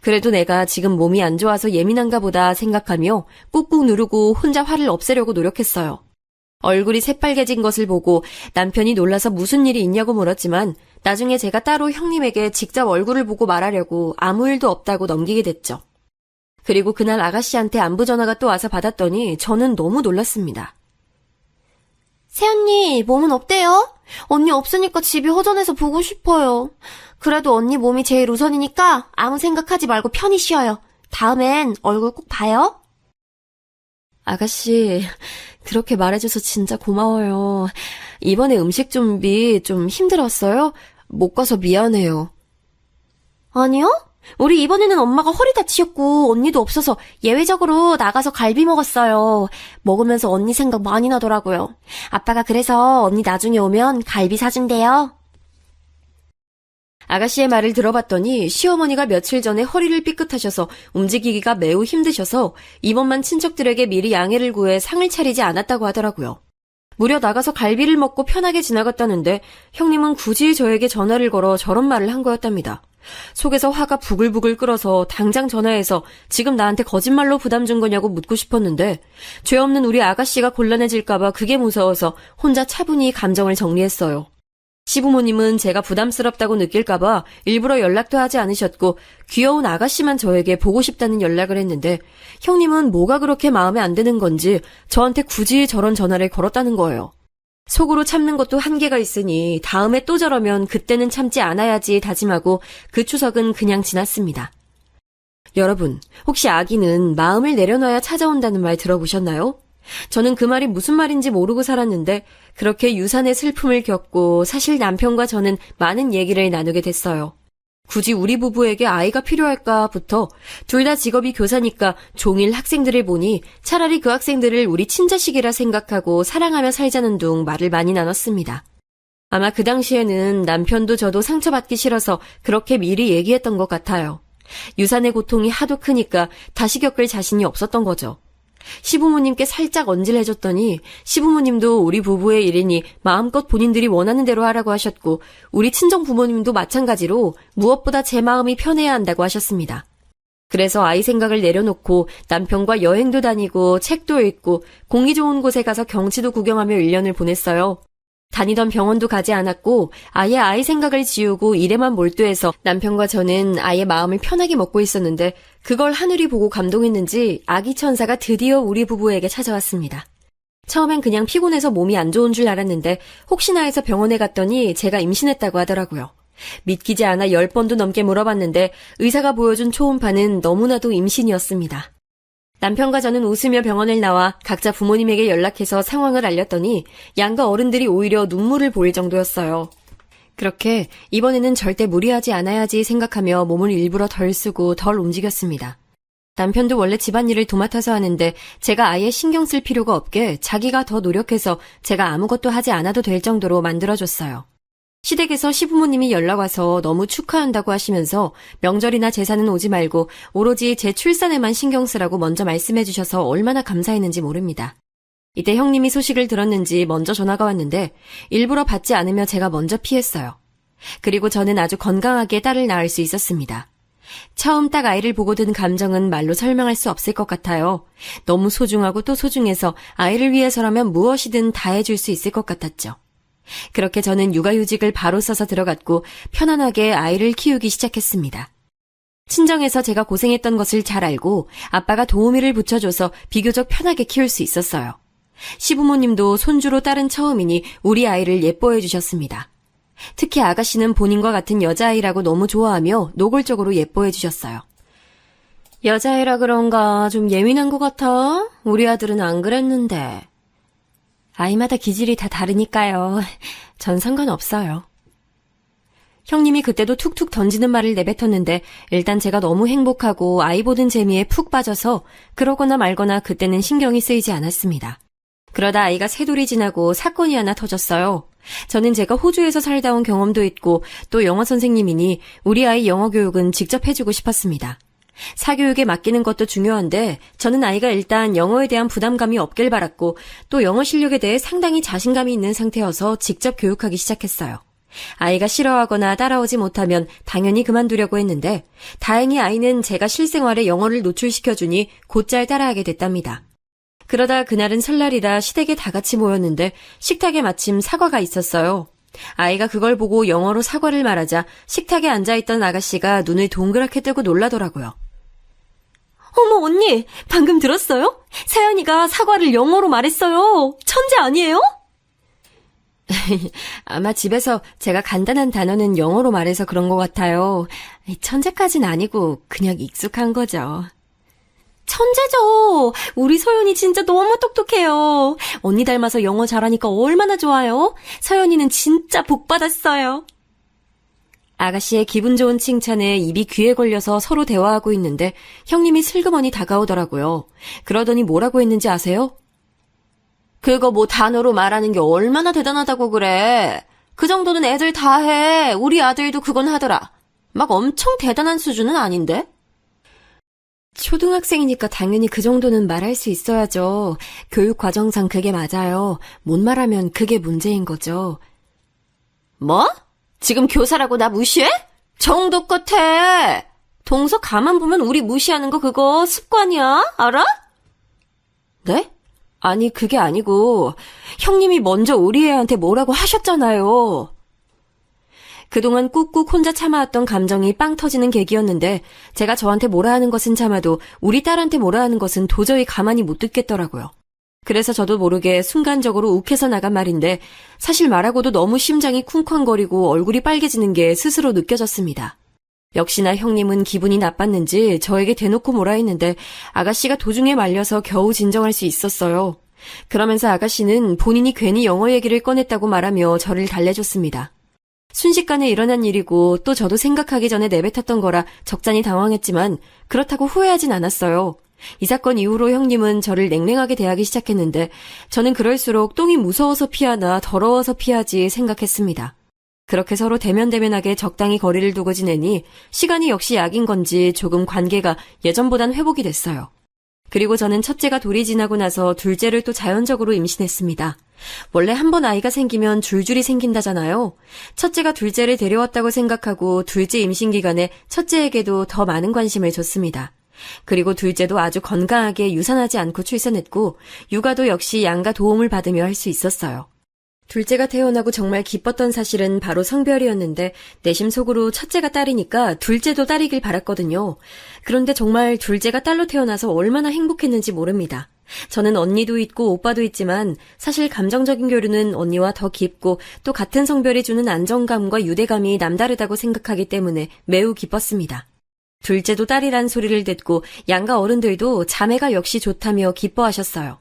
그래도 내가 지금 몸이 안 좋아서 예민한가 보다 생각하며 꾹꾹 누르고 혼자 화를 없애려고 노력했어요. 얼굴이 새빨개진 것을 보고 남편이 놀라서 무슨 일이 있냐고 물었지만 나중에 제가 따로 형님에게 직접 얼굴을 보고 말하려고 아무 일도 없다고 넘기게 됐죠. 그리고 그날 아가씨한테 안부 전화가 또 와서 받았더니 저는 너무 놀랐습니다. 새언니, 몸은 어때요? 언니 없으니까 집이 허전해서 보고 싶어요. 그래도 언니 몸이 제일 우선이니까 아무 생각하지 말고 편히 쉬어요. 다음엔 얼굴 꼭 봐요. 아가씨, 그렇게 말해줘서 진짜 고마워요. 이번에 음식 준비 좀 힘들었어요? 못 가서 미안해요. 아니요? 우리 이번에는 엄마가 허리 다치셨고 언니도 없어서 예외적으로 나가서 갈비 먹었어요. 먹으면서 언니 생각 많이 나더라고요. 아빠가 그래서 언니 나중에 오면 갈비 사준대요. 아가씨의 말을 들어봤더니 시어머니가 며칠 전에 허리를 삐끗하셔서 움직이기가 매우 힘드셔서 이번만 친척들에게 미리 양해를 구해 상을 차리지 않았다고 하더라고요. 무려 나가서 갈비를 먹고 편하게 지나갔다는데 형님은 굳이 저에게 전화를 걸어 저런 말을 한 거였답니다. 속에서 화가 부글부글 끓어서 당장 전화해서 지금 나한테 거짓말로 부담 준 거냐고 묻고 싶었는데 죄 없는 우리 아가씨가 곤란해질까봐 그게 무서워서 혼자 차분히 감정을 정리했어요. 시부모님은 제가 부담스럽다고 느낄까봐 일부러 연락도 하지 않으셨고 귀여운 아가씨만 저에게 보고 싶다는 연락을 했는데 형님은 뭐가 그렇게 마음에 안 드는 건지 저한테 굳이 저런 전화를 걸었다는 거예요. 속으로 참는 것도 한계가 있으니 다음에 또 저러면 그때는 참지 않아야지 다짐하고 그 추석은 그냥 지났습니다. 여러분, 혹시 아기는 마음을 내려놔야 찾아온다는 말 들어보셨나요? 저는 그 말이 무슨 말인지 모르고 살았는데 그렇게 유산의 슬픔을 겪고 사실 남편과 저는 많은 얘기를 나누게 됐어요. 굳이 우리 부부에게 아이가 필요할까부터 둘 다 직업이 교사니까 종일 학생들을 보니 차라리 그 학생들을 우리 친자식이라 생각하고 사랑하며 살자는 둥 말을 많이 나눴습니다. 아마 그 당시에는 남편도 저도 상처받기 싫어서 그렇게 미리 얘기했던 것 같아요. 유산의 고통이 하도 크니까 다시 겪을 자신이 없었던 거죠. 시부모님께 살짝 언질해줬더니 시부모님도 우리 부부의 일이니 마음껏 본인들이 원하는 대로 하라고 하셨고 우리 친정 부모님도 마찬가지로 무엇보다 제 마음이 편해야 한다고 하셨습니다. 그래서 아이 생각을 내려놓고 남편과 여행도 다니고 책도 읽고 공기 좋은 곳에 가서 경치도 구경하며 1년을 보냈어요. 다니던 병원도 가지 않았고 아예 아이 생각을 지우고 일에만 몰두해서 남편과 저는 아이의 마음을 편하게 먹고 있었는데 그걸 하늘이 보고 감동했는지 아기 천사가 드디어 우리 부부에게 찾아왔습니다. 처음엔 그냥 피곤해서 몸이 안 좋은 줄 알았는데 혹시나 해서 병원에 갔더니 제가 임신했다고 하더라고요. 믿기지 않아 10번도 넘게 물어봤는데 의사가 보여준 초음파는 너무나도 임신이었습니다. 남편과 저는 웃으며 병원을 나와 각자 부모님에게 연락해서 상황을 알렸더니 양가 어른들이 오히려 눈물을 보일 정도였어요. 그렇게 이번에는 절대 무리하지 않아야지 생각하며 몸을 일부러 덜 쓰고 덜 움직였습니다. 남편도 원래 집안일을 도맡아서 하는데 제가 아예 신경 쓸 필요가 없게 자기가 더 노력해서 제가 아무것도 하지 않아도 될 정도로 만들어줬어요. 시댁에서 시부모님이 연락와서 너무 축하한다고 하시면서 명절이나 제사는 오지 말고 오로지 제 출산에만 신경 쓰라고 먼저 말씀해 주셔서 얼마나 감사했는지 모릅니다. 이때 형님이 소식을 들었는지 먼저 전화가 왔는데 일부러 받지 않으며 제가 먼저 피했어요. 그리고 저는 아주 건강하게 딸을 낳을 수 있었습니다. 처음 딱 아이를 보고 든 감정은 말로 설명할 수 없을 것 같아요. 너무 소중하고 또 소중해서 아이를 위해서라면 무엇이든 다 해줄 수 있을 것 같았죠. 그렇게 저는 육아휴직을 바로 써서 들어갔고 편안하게 아이를 키우기 시작했습니다. 친정에서 제가 고생했던 것을 잘 알고 아빠가 도우미를 붙여줘서 비교적 편하게 키울 수 있었어요. 시부모님도 손주로 딸은 처음이니 우리 아이를 예뻐해 주셨습니다. 특히 아가씨는 본인과 같은 여자아이라고 너무 좋아하며 노골적으로 예뻐해 주셨어요. 여자애라 그런가 좀 예민한 것 같아? 우리 아들은 안 그랬는데. 아이마다 기질이 다 다르니까요. 전 상관없어요. 형님이 그때도 툭툭 던지는 말을 내뱉었는데 일단 제가 너무 행복하고 아이 보는 재미에 푹 빠져서 그러거나 말거나 그때는 신경이 쓰이지 않았습니다. 그러다 아이가 세 돌이 지나고 사건이 하나 터졌어요. 저는 제가 호주에서 살다 온 경험도 있고 또 영어 선생님이니 우리 아이 영어 교육은 직접 해주고 싶었습니다. 사교육에 맡기는 것도 중요한데 저는 아이가 일단 영어에 대한 부담감이 없길 바랐고 또 영어 실력에 대해 상당히 자신감이 있는 상태여서 직접 교육하기 시작했어요. 아이가 싫어하거나 따라오지 못하면 당연히 그만두려고 했는데 다행히 아이는 제가 실생활에 영어를 노출시켜주니 곧잘 따라하게 됐답니다. 그러다 그날은 설날이라 시댁에 다 같이 모였는데 식탁에 마침 사과가 있었어요. 아이가 그걸 보고 영어로 사과를 말하자 식탁에 앉아있던 아가씨가 눈을 동그랗게 뜨고 놀라더라고요. 어머 언니, 방금 들었어요? 사연이가 사과를 영어로 말했어요. 천재 아니에요? 아마 집에서 제가 간단한 단어는 영어로 말해서 그런 것 같아요. 천재까진 아니고 그냥 익숙한 거죠. 천재죠. 우리 서연이 진짜 너무 똑똑해요. 언니 닮아서 영어 잘하니까 얼마나 좋아요. 서연이는 진짜 복 받았어요. 아가씨의 기분 좋은 칭찬에 입이 귀에 걸려서 서로 대화하고 있는데 형님이 슬그머니 다가오더라고요. 그러더니 뭐라고 했는지 아세요? 그거 뭐 단어로 말하는 게 얼마나 대단하다고 그래. 그 정도는 애들 다 해. 우리 아들도 그건 하더라. 막 엄청 대단한 수준은 아닌데? 초등학생이니까 당연히 그 정도는 말할 수 있어야죠. 교육 과정상 그게 맞아요. 못 말하면 그게 문제인 거죠. 뭐? 지금 교사라고 나 무시해? 정도껏 해. 동서 가만 보면 우리 무시하는 거 그거 습관이야. 알아? 네? 아니 그게 아니고 형님이 먼저 우리 애한테 뭐라고 하셨잖아요. 그동안 꾹꾹 혼자 참아왔던 감정이 빵 터지는 계기였는데 제가 저한테 뭐라 하는 것은 참아도 우리 딸한테 뭐라 하는 것은 도저히 가만히 못 듣겠더라고요. 그래서 저도 모르게 순간적으로 욱해서 나간 말인데 사실 말하고도 너무 심장이 쿵쾅거리고 얼굴이 빨개지는 게 스스로 느껴졌습니다. 역시나 형님은 기분이 나빴는지 저에게 대놓고 뭐라 했는데 아가씨가 도중에 말려서 겨우 진정할 수 있었어요. 그러면서 아가씨는 본인이 괜히 영어 얘기를 꺼냈다고 말하며 저를 달래줬습니다. 순식간에 일어난 일이고 또 저도 생각하기 전에 내뱉었던 거라 적잖이 당황했지만 그렇다고 후회하진 않았어요. 이 사건 이후로 형님은 저를 냉랭하게 대하기 시작했는데 저는 그럴수록 똥이 무서워서 피하나 더러워서 피하지 생각했습니다. 그렇게 서로 대면대면하게 적당히 거리를 두고 지내니 시간이 역시 약인 건지 조금 관계가 예전보단 회복이 됐어요. 그리고 저는 첫째가 돌이 지나고 나서 둘째를 또 자연적으로 임신했습니다. 원래 한 번 아이가 생기면 줄줄이 생긴다잖아요. 첫째가 둘째를 데려왔다고 생각하고 둘째 임신 기간에 첫째에게도 더 많은 관심을 줬습니다. 그리고 둘째도 아주 건강하게 유산하지 않고 출산했고 육아도 역시 양가 도움을 받으며 할 수 있었어요. 둘째가 태어나고 정말 기뻤던 사실은 바로 성별이었는데 내심 속으로 첫째가 딸이니까 둘째도 딸이길 바랐거든요. 그런데 정말 둘째가 딸로 태어나서 얼마나 행복했는지 모릅니다. 저는 언니도 있고 오빠도 있지만 사실 감정적인 교류는 언니와 더 깊고 또 같은 성별이 주는 안정감과 유대감이 남다르다고 생각하기 때문에 매우 기뻤습니다. 둘째도 딸이란 소리를 듣고 양가 어른들도 자매가 역시 좋다며 기뻐하셨어요.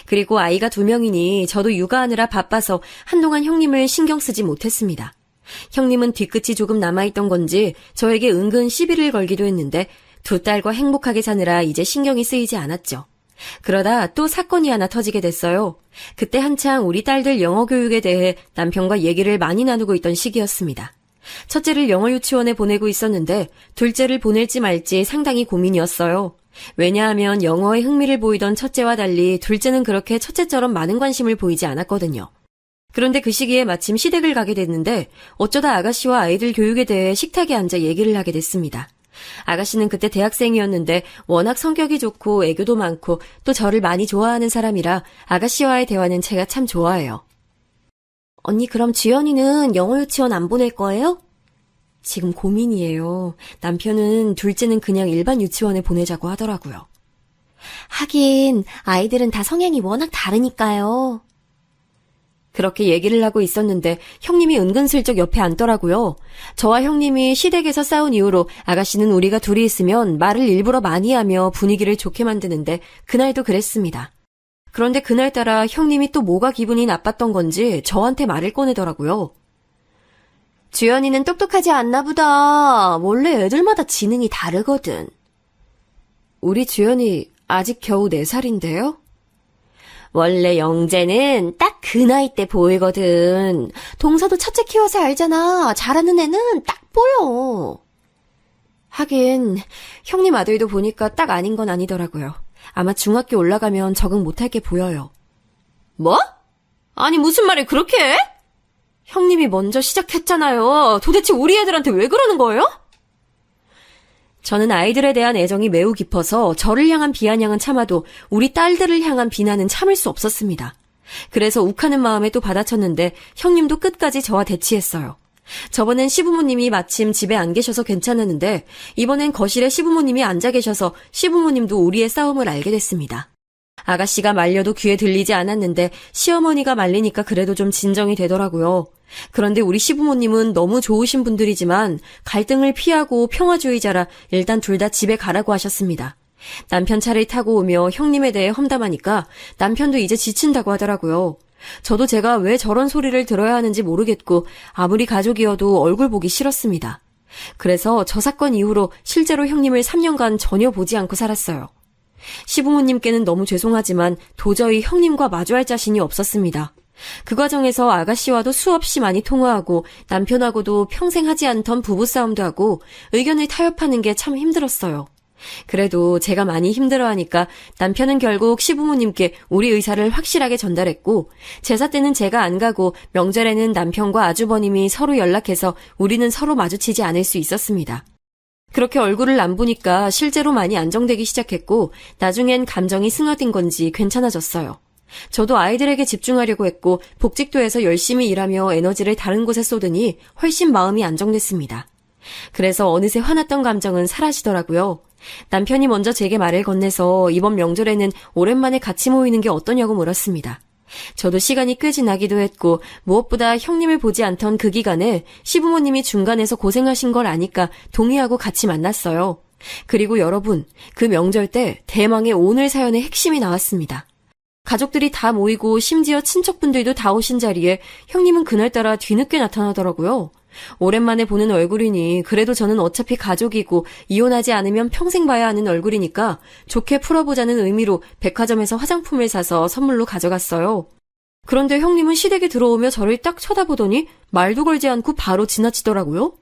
그리고 아이가 2명이니 저도 육아하느라 바빠서 한동안 형님을 신경 쓰지 못했습니다. 형님은 뒤끝이 조금 남아있던 건지 저에게 은근 시비를 걸기도 했는데 두 딸과 행복하게 사느라 이제 신경이 쓰이지 않았죠. 그러다 또 사건이 하나 터지게 됐어요. 그때 한창 우리 딸들 영어 교육에 대해 남편과 얘기를 많이 나누고 있던 시기였습니다. 첫째를 영어 유치원에 보내고 있었는데 둘째를 보낼지 말지 상당히 고민이었어요. 왜냐하면 영어에 흥미를 보이던 첫째와 달리 둘째는 그렇게 첫째처럼 많은 관심을 보이지 않았거든요. 그런데 그 시기에 마침 시댁을 가게 됐는데 어쩌다 아가씨와 아이들 교육에 대해 식탁에 앉아 얘기를 하게 됐습니다. 아가씨는 그때 대학생이었는데 워낙 성격이 좋고 애교도 많고 또 저를 많이 좋아하는 사람이라 아가씨와의 대화는 제가 참 좋아해요. 언니 그럼 주연이는 영어 유치원 안 보낼 거예요? 지금 고민이에요. 남편은 둘째는 그냥 일반 유치원에 보내자고 하더라고요. 하긴 아이들은 다 성향이 워낙 다르니까요. 그렇게 얘기를 하고 있었는데 형님이 은근슬쩍 옆에 앉더라고요. 저와 형님이 시댁에서 싸운 이후로 아가씨는 우리가 둘이 있으면 말을 일부러 많이 하며 분위기를 좋게 만드는데 그날도 그랬습니다. 그런데 그날따라 형님이 또 뭐가 기분이 나빴던 건지 저한테 말을 꺼내더라고요. 주연이는 똑똑하지 않나 보다. 원래 애들마다 지능이 다르거든. 우리 주연이 아직 겨우 4살인데요? 원래 영재는 딱 그 나이 때 보이거든. 동서도 첫째 키워서 알잖아. 잘하는 애는 딱 보여. 하긴 형님 아들도 보니까 딱 아닌 건 아니더라고요. 아마 중학교 올라가면 적응 못할 게 보여요. 뭐? 아니 무슨 말을 그렇게 해? 형님이 먼저 시작했잖아요. 도대체 우리 애들한테 왜 그러는 거예요? 저는 아이들에 대한 애정이 매우 깊어서 저를 향한 비아냥은 참아도 우리 딸들을 향한 비난은 참을 수 없었습니다. 그래서 욱하는 마음에 또 받아쳤는데 형님도 끝까지 저와 대치했어요. 저번엔 시부모님이 마침 집에 안 계셔서 괜찮았는데 이번엔 거실에 시부모님이 앉아 계셔서 시부모님도 우리의 싸움을 알게 됐습니다. 아가씨가 말려도 귀에 들리지 않았는데 시어머니가 말리니까 그래도 좀 진정이 되더라고요. 그런데 우리 시부모님은 너무 좋으신 분들이지만 갈등을 피하고 평화주의자라 일단 둘 다 집에 가라고 하셨습니다. 남편 차를 타고 오며 형님에 대해 험담하니까 남편도 이제 지친다고 하더라고요. 저도 제가 왜 저런 소리를 들어야 하는지 모르겠고 아무리 가족이어도 얼굴 보기 싫었습니다. 그래서 저 사건 이후로 실제로 형님을 3년간 전혀 보지 않고 살았어요. 시부모님께는 너무 죄송하지만 도저히 형님과 마주할 자신이 없었습니다. 그 과정에서 아가씨와도 수없이 많이 통화하고 남편하고도 평생 하지 않던 부부싸움도 하고 의견을 타협하는 게 참 힘들었어요. 그래도 제가 많이 힘들어하니까 남편은 결국 시부모님께 우리 의사를 확실하게 전달했고 제사 때는 제가 안 가고 명절에는 남편과 아주버님이 서로 연락해서 우리는 서로 마주치지 않을 수 있었습니다. 그렇게 얼굴을 안 보니까 실제로 많이 안정되기 시작했고 나중엔 감정이 승화된 건지 괜찮아졌어요. 저도 아이들에게 집중하려고 했고 복직도에서 열심히 일하며 에너지를 다른 곳에 쏟으니 훨씬 마음이 안정됐습니다. 그래서 어느새 화났던 감정은 사라지더라고요. 남편이 먼저 제게 말을 건네서 이번 명절에는 오랜만에 같이 모이는 게 어떠냐고 물었습니다. 저도 시간이 꽤 지나기도 했고 무엇보다 형님을 보지 않던 그 기간에 시부모님이 중간에서 고생하신 걸 아니까 동의하고 같이 만났어요. 그리고 여러분, 그 명절 때 대망의 오늘 사연의 핵심이 나왔습니다. 가족들이 다 모이고 심지어 친척분들도 다 오신 자리에 형님은 그날따라 뒤늦게 나타나더라고요. 오랜만에 보는 얼굴이니 그래도 저는 어차피 가족이고 이혼하지 않으면 평생 봐야 하는 얼굴이니까 좋게 풀어보자는 의미로 백화점에서 화장품을 사서 선물로 가져갔어요. 그런데 형님은 시댁에 들어오며 저를 딱 쳐다보더니 말도 걸지 않고 바로 지나치더라고요.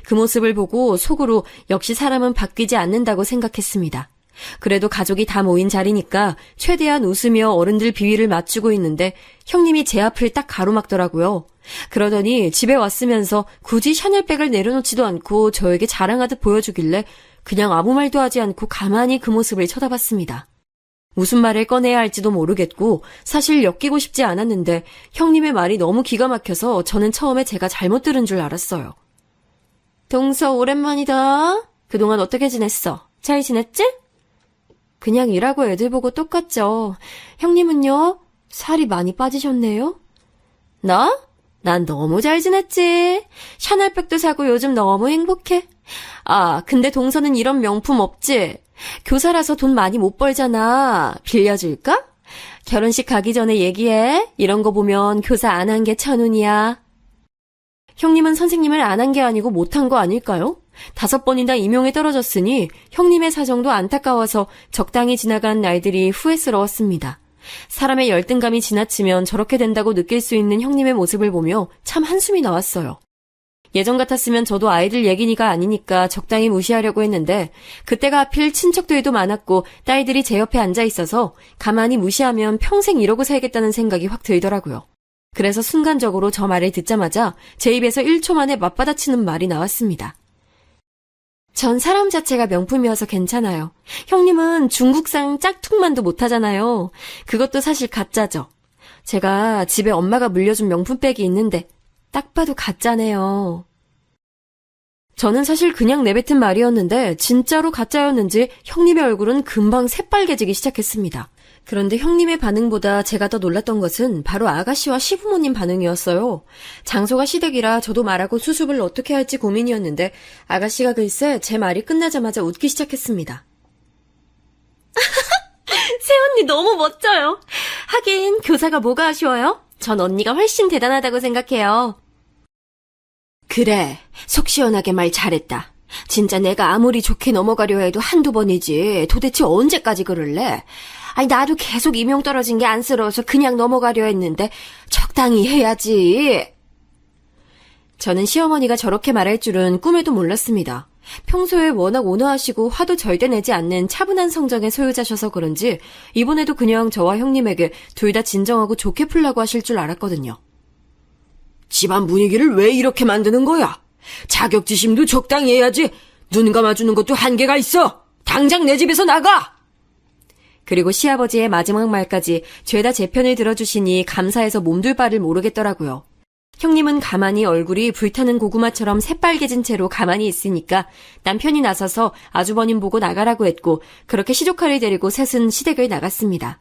그 모습을 보고 속으로 역시 사람은 바뀌지 않는다고 생각했습니다. 그래도 가족이 다 모인 자리니까 최대한 웃으며 어른들 비위를 맞추고 있는데 형님이 제 앞을 딱 가로막더라고요. 그러더니 집에 왔으면서 굳이 샤넬백을 내려놓지도 않고 저에게 자랑하듯 보여주길래 그냥 아무 말도 하지 않고 가만히 그 모습을 쳐다봤습니다. 무슨 말을 꺼내야 할지도 모르겠고 사실 엮이고 싶지 않았는데 형님의 말이 너무 기가 막혀서 저는 처음에 제가 잘못 들은 줄 알았어요. 동서 오랜만이다. 그동안 어떻게 지냈어? 잘 지냈지? 그냥 일하고 애들 보고 똑같죠. 형님은요? 살이 많이 빠지셨네요? 나? 난 너무 잘 지냈지. 샤넬백도 사고 요즘 너무 행복해. 아, 근데 동서는 이런 명품 없지? 교사라서 돈 많이 못 벌잖아. 빌려줄까? 결혼식 가기 전에 얘기해. 이런 거 보면 교사 안 한 게 천운이야. 형님은 선생님을 안 한 게 아니고 못한 거 아닐까요? 5번이나 임용에 떨어졌으니 형님의 사정도 안타까워서 적당히 지나간 날들이 후회스러웠습니다. 사람의 열등감이 지나치면 저렇게 된다고 느낄 수 있는 형님의 모습을 보며 참 한숨이 나왔어요. 예전 같았으면 저도 아이들 얘기니까 아니니까 적당히 무시하려고 했는데 그때가 하필 친척들도 많았고 딸들이 제 옆에 앉아 있어서 가만히 무시하면 평생 이러고 살겠다는 생각이 확 들더라고요. 그래서 순간적으로 저 말을 듣자마자 제 입에서 1초 만에 맞받아치는 말이 나왔습니다. 전 사람 자체가 명품이어서 괜찮아요. 형님은 중국상 짝퉁만도 못하잖아요. 그것도 사실 가짜죠. 제가 집에 엄마가 물려준 명품백이 있는데 딱 봐도 가짜네요. 저는 사실 그냥 내뱉은 말이었는데 진짜로 가짜였는지 형님의 얼굴은 금방 새빨개지기 시작했습니다. 그런데 형님의 반응보다 제가 더 놀랐던 것은 바로 아가씨와 시부모님 반응이었어요. 장소가 시댁이라 저도 말하고 수습을 어떻게 할지 고민이었는데 아가씨가 글쎄 제 말이 끝나자마자 웃기 시작했습니다. 새언니 너무 멋져요. 하긴 교사가 뭐가 아쉬워요? 전 언니가 훨씬 대단하다고 생각해요. 그래, 속 시원하게 말 잘했다. 진짜 내가 아무리 좋게 넘어가려 해도 한두 번이지 도대체 언제까지 그럴래? 아니 나도 계속 임용 떨어진 게 안쓰러워서 그냥 넘어가려 했는데 적당히 해야지. 저는 시어머니가 저렇게 말할 줄은 꿈에도 몰랐습니다. 평소에 워낙 온화하시고 화도 절대 내지 않는 차분한 성정의 소유자셔서 그런지 이번에도 그냥 저와 형님에게 둘 다 진정하고 좋게 풀라고 하실 줄 알았거든요. 집안 분위기를 왜 이렇게 만드는 거야? 자격지심도 적당히 해야지. 눈 감아주는 것도 한계가 있어. 당장 내 집에서 나가! 그리고 시아버지의 마지막 말까지 죄다 제 편을 들어주시니 감사해서 몸둘 바를 모르겠더라고요. 형님은 가만히 얼굴이 불타는 고구마처럼 새빨개진 채로 가만히 있으니까 남편이 나서서 아주버님 보고 나가라고 했고 그렇게 시조카를 데리고 셋은 시댁을 나갔습니다.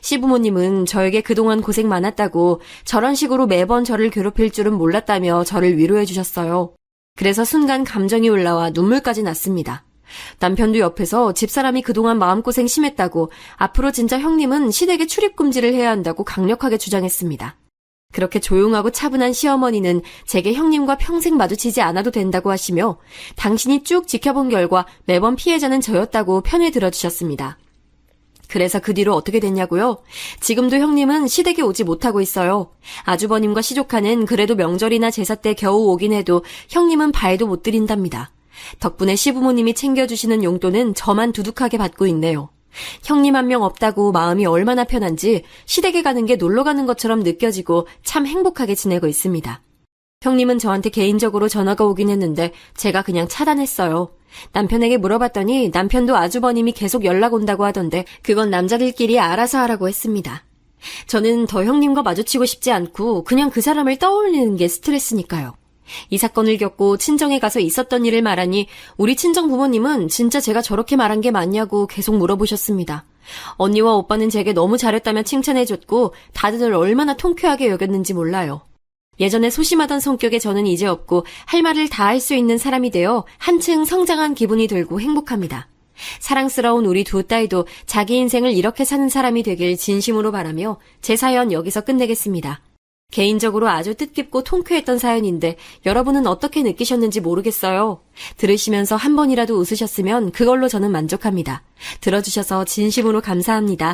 시부모님은 저에게 그동안 고생 많았다고 저런 식으로 매번 저를 괴롭힐 줄은 몰랐다며 저를 위로해 주셨어요. 그래서 순간 감정이 올라와 눈물까지 났습니다. 남편도 옆에서 집사람이 그동안 마음고생 심했다고 앞으로 진짜 형님은 시댁에 출입금지를 해야 한다고 강력하게 주장했습니다. 그렇게 조용하고 차분한 시어머니는 제게 형님과 평생 마주치지 않아도 된다고 하시며 당신이 쭉 지켜본 결과 매번 피해자는 저였다고 편을 들어주셨습니다. 그래서 그 뒤로 어떻게 됐냐고요? 지금도 형님은 시댁에 오지 못하고 있어요. 아주버님과 시조카는 그래도 명절이나 제사 때 겨우 오긴 해도 형님은 발도 못 들인답니다. 덕분에 시부모님이 챙겨주시는 용돈은 저만 두둑하게 받고 있네요. 형님 한 명 없다고 마음이 얼마나 편한지 시댁에 가는 게 놀러 가는 것처럼 느껴지고 참 행복하게 지내고 있습니다. 형님은 저한테 개인적으로 전화가 오긴 했는데 제가 그냥 차단했어요. 남편에게 물어봤더니 남편도 아주버님이 계속 연락 온다고 하던데 그건 남자들끼리 알아서 하라고 했습니다. 저는 더 형님과 마주치고 싶지 않고 그냥 그 사람을 떠올리는 게 스트레스니까요. 이 사건을 겪고 친정에 가서 있었던 일을 말하니 우리 친정 부모님은 진짜 제가 저렇게 말한 게 맞냐고 계속 물어보셨습니다. 언니와 오빠는 제게 너무 잘했다며 칭찬해줬고 다들 얼마나 통쾌하게 여겼는지 몰라요. 예전에 소심하던 성격의 저는 이제 없고 할 말을 다 할 수 있는 사람이 되어 한층 성장한 기분이 들고 행복합니다. 사랑스러운 우리 두 딸도 자기 인생을 이렇게 사는 사람이 되길 진심으로 바라며 제 사연 여기서 끝내겠습니다. 개인적으로 아주 뜻깊고 통쾌했던 사연인데 여러분은 어떻게 느끼셨는지 모르겠어요. 들으시면서 한 번이라도 웃으셨으면 그걸로 저는 만족합니다. 들어주셔서 진심으로 감사합니다.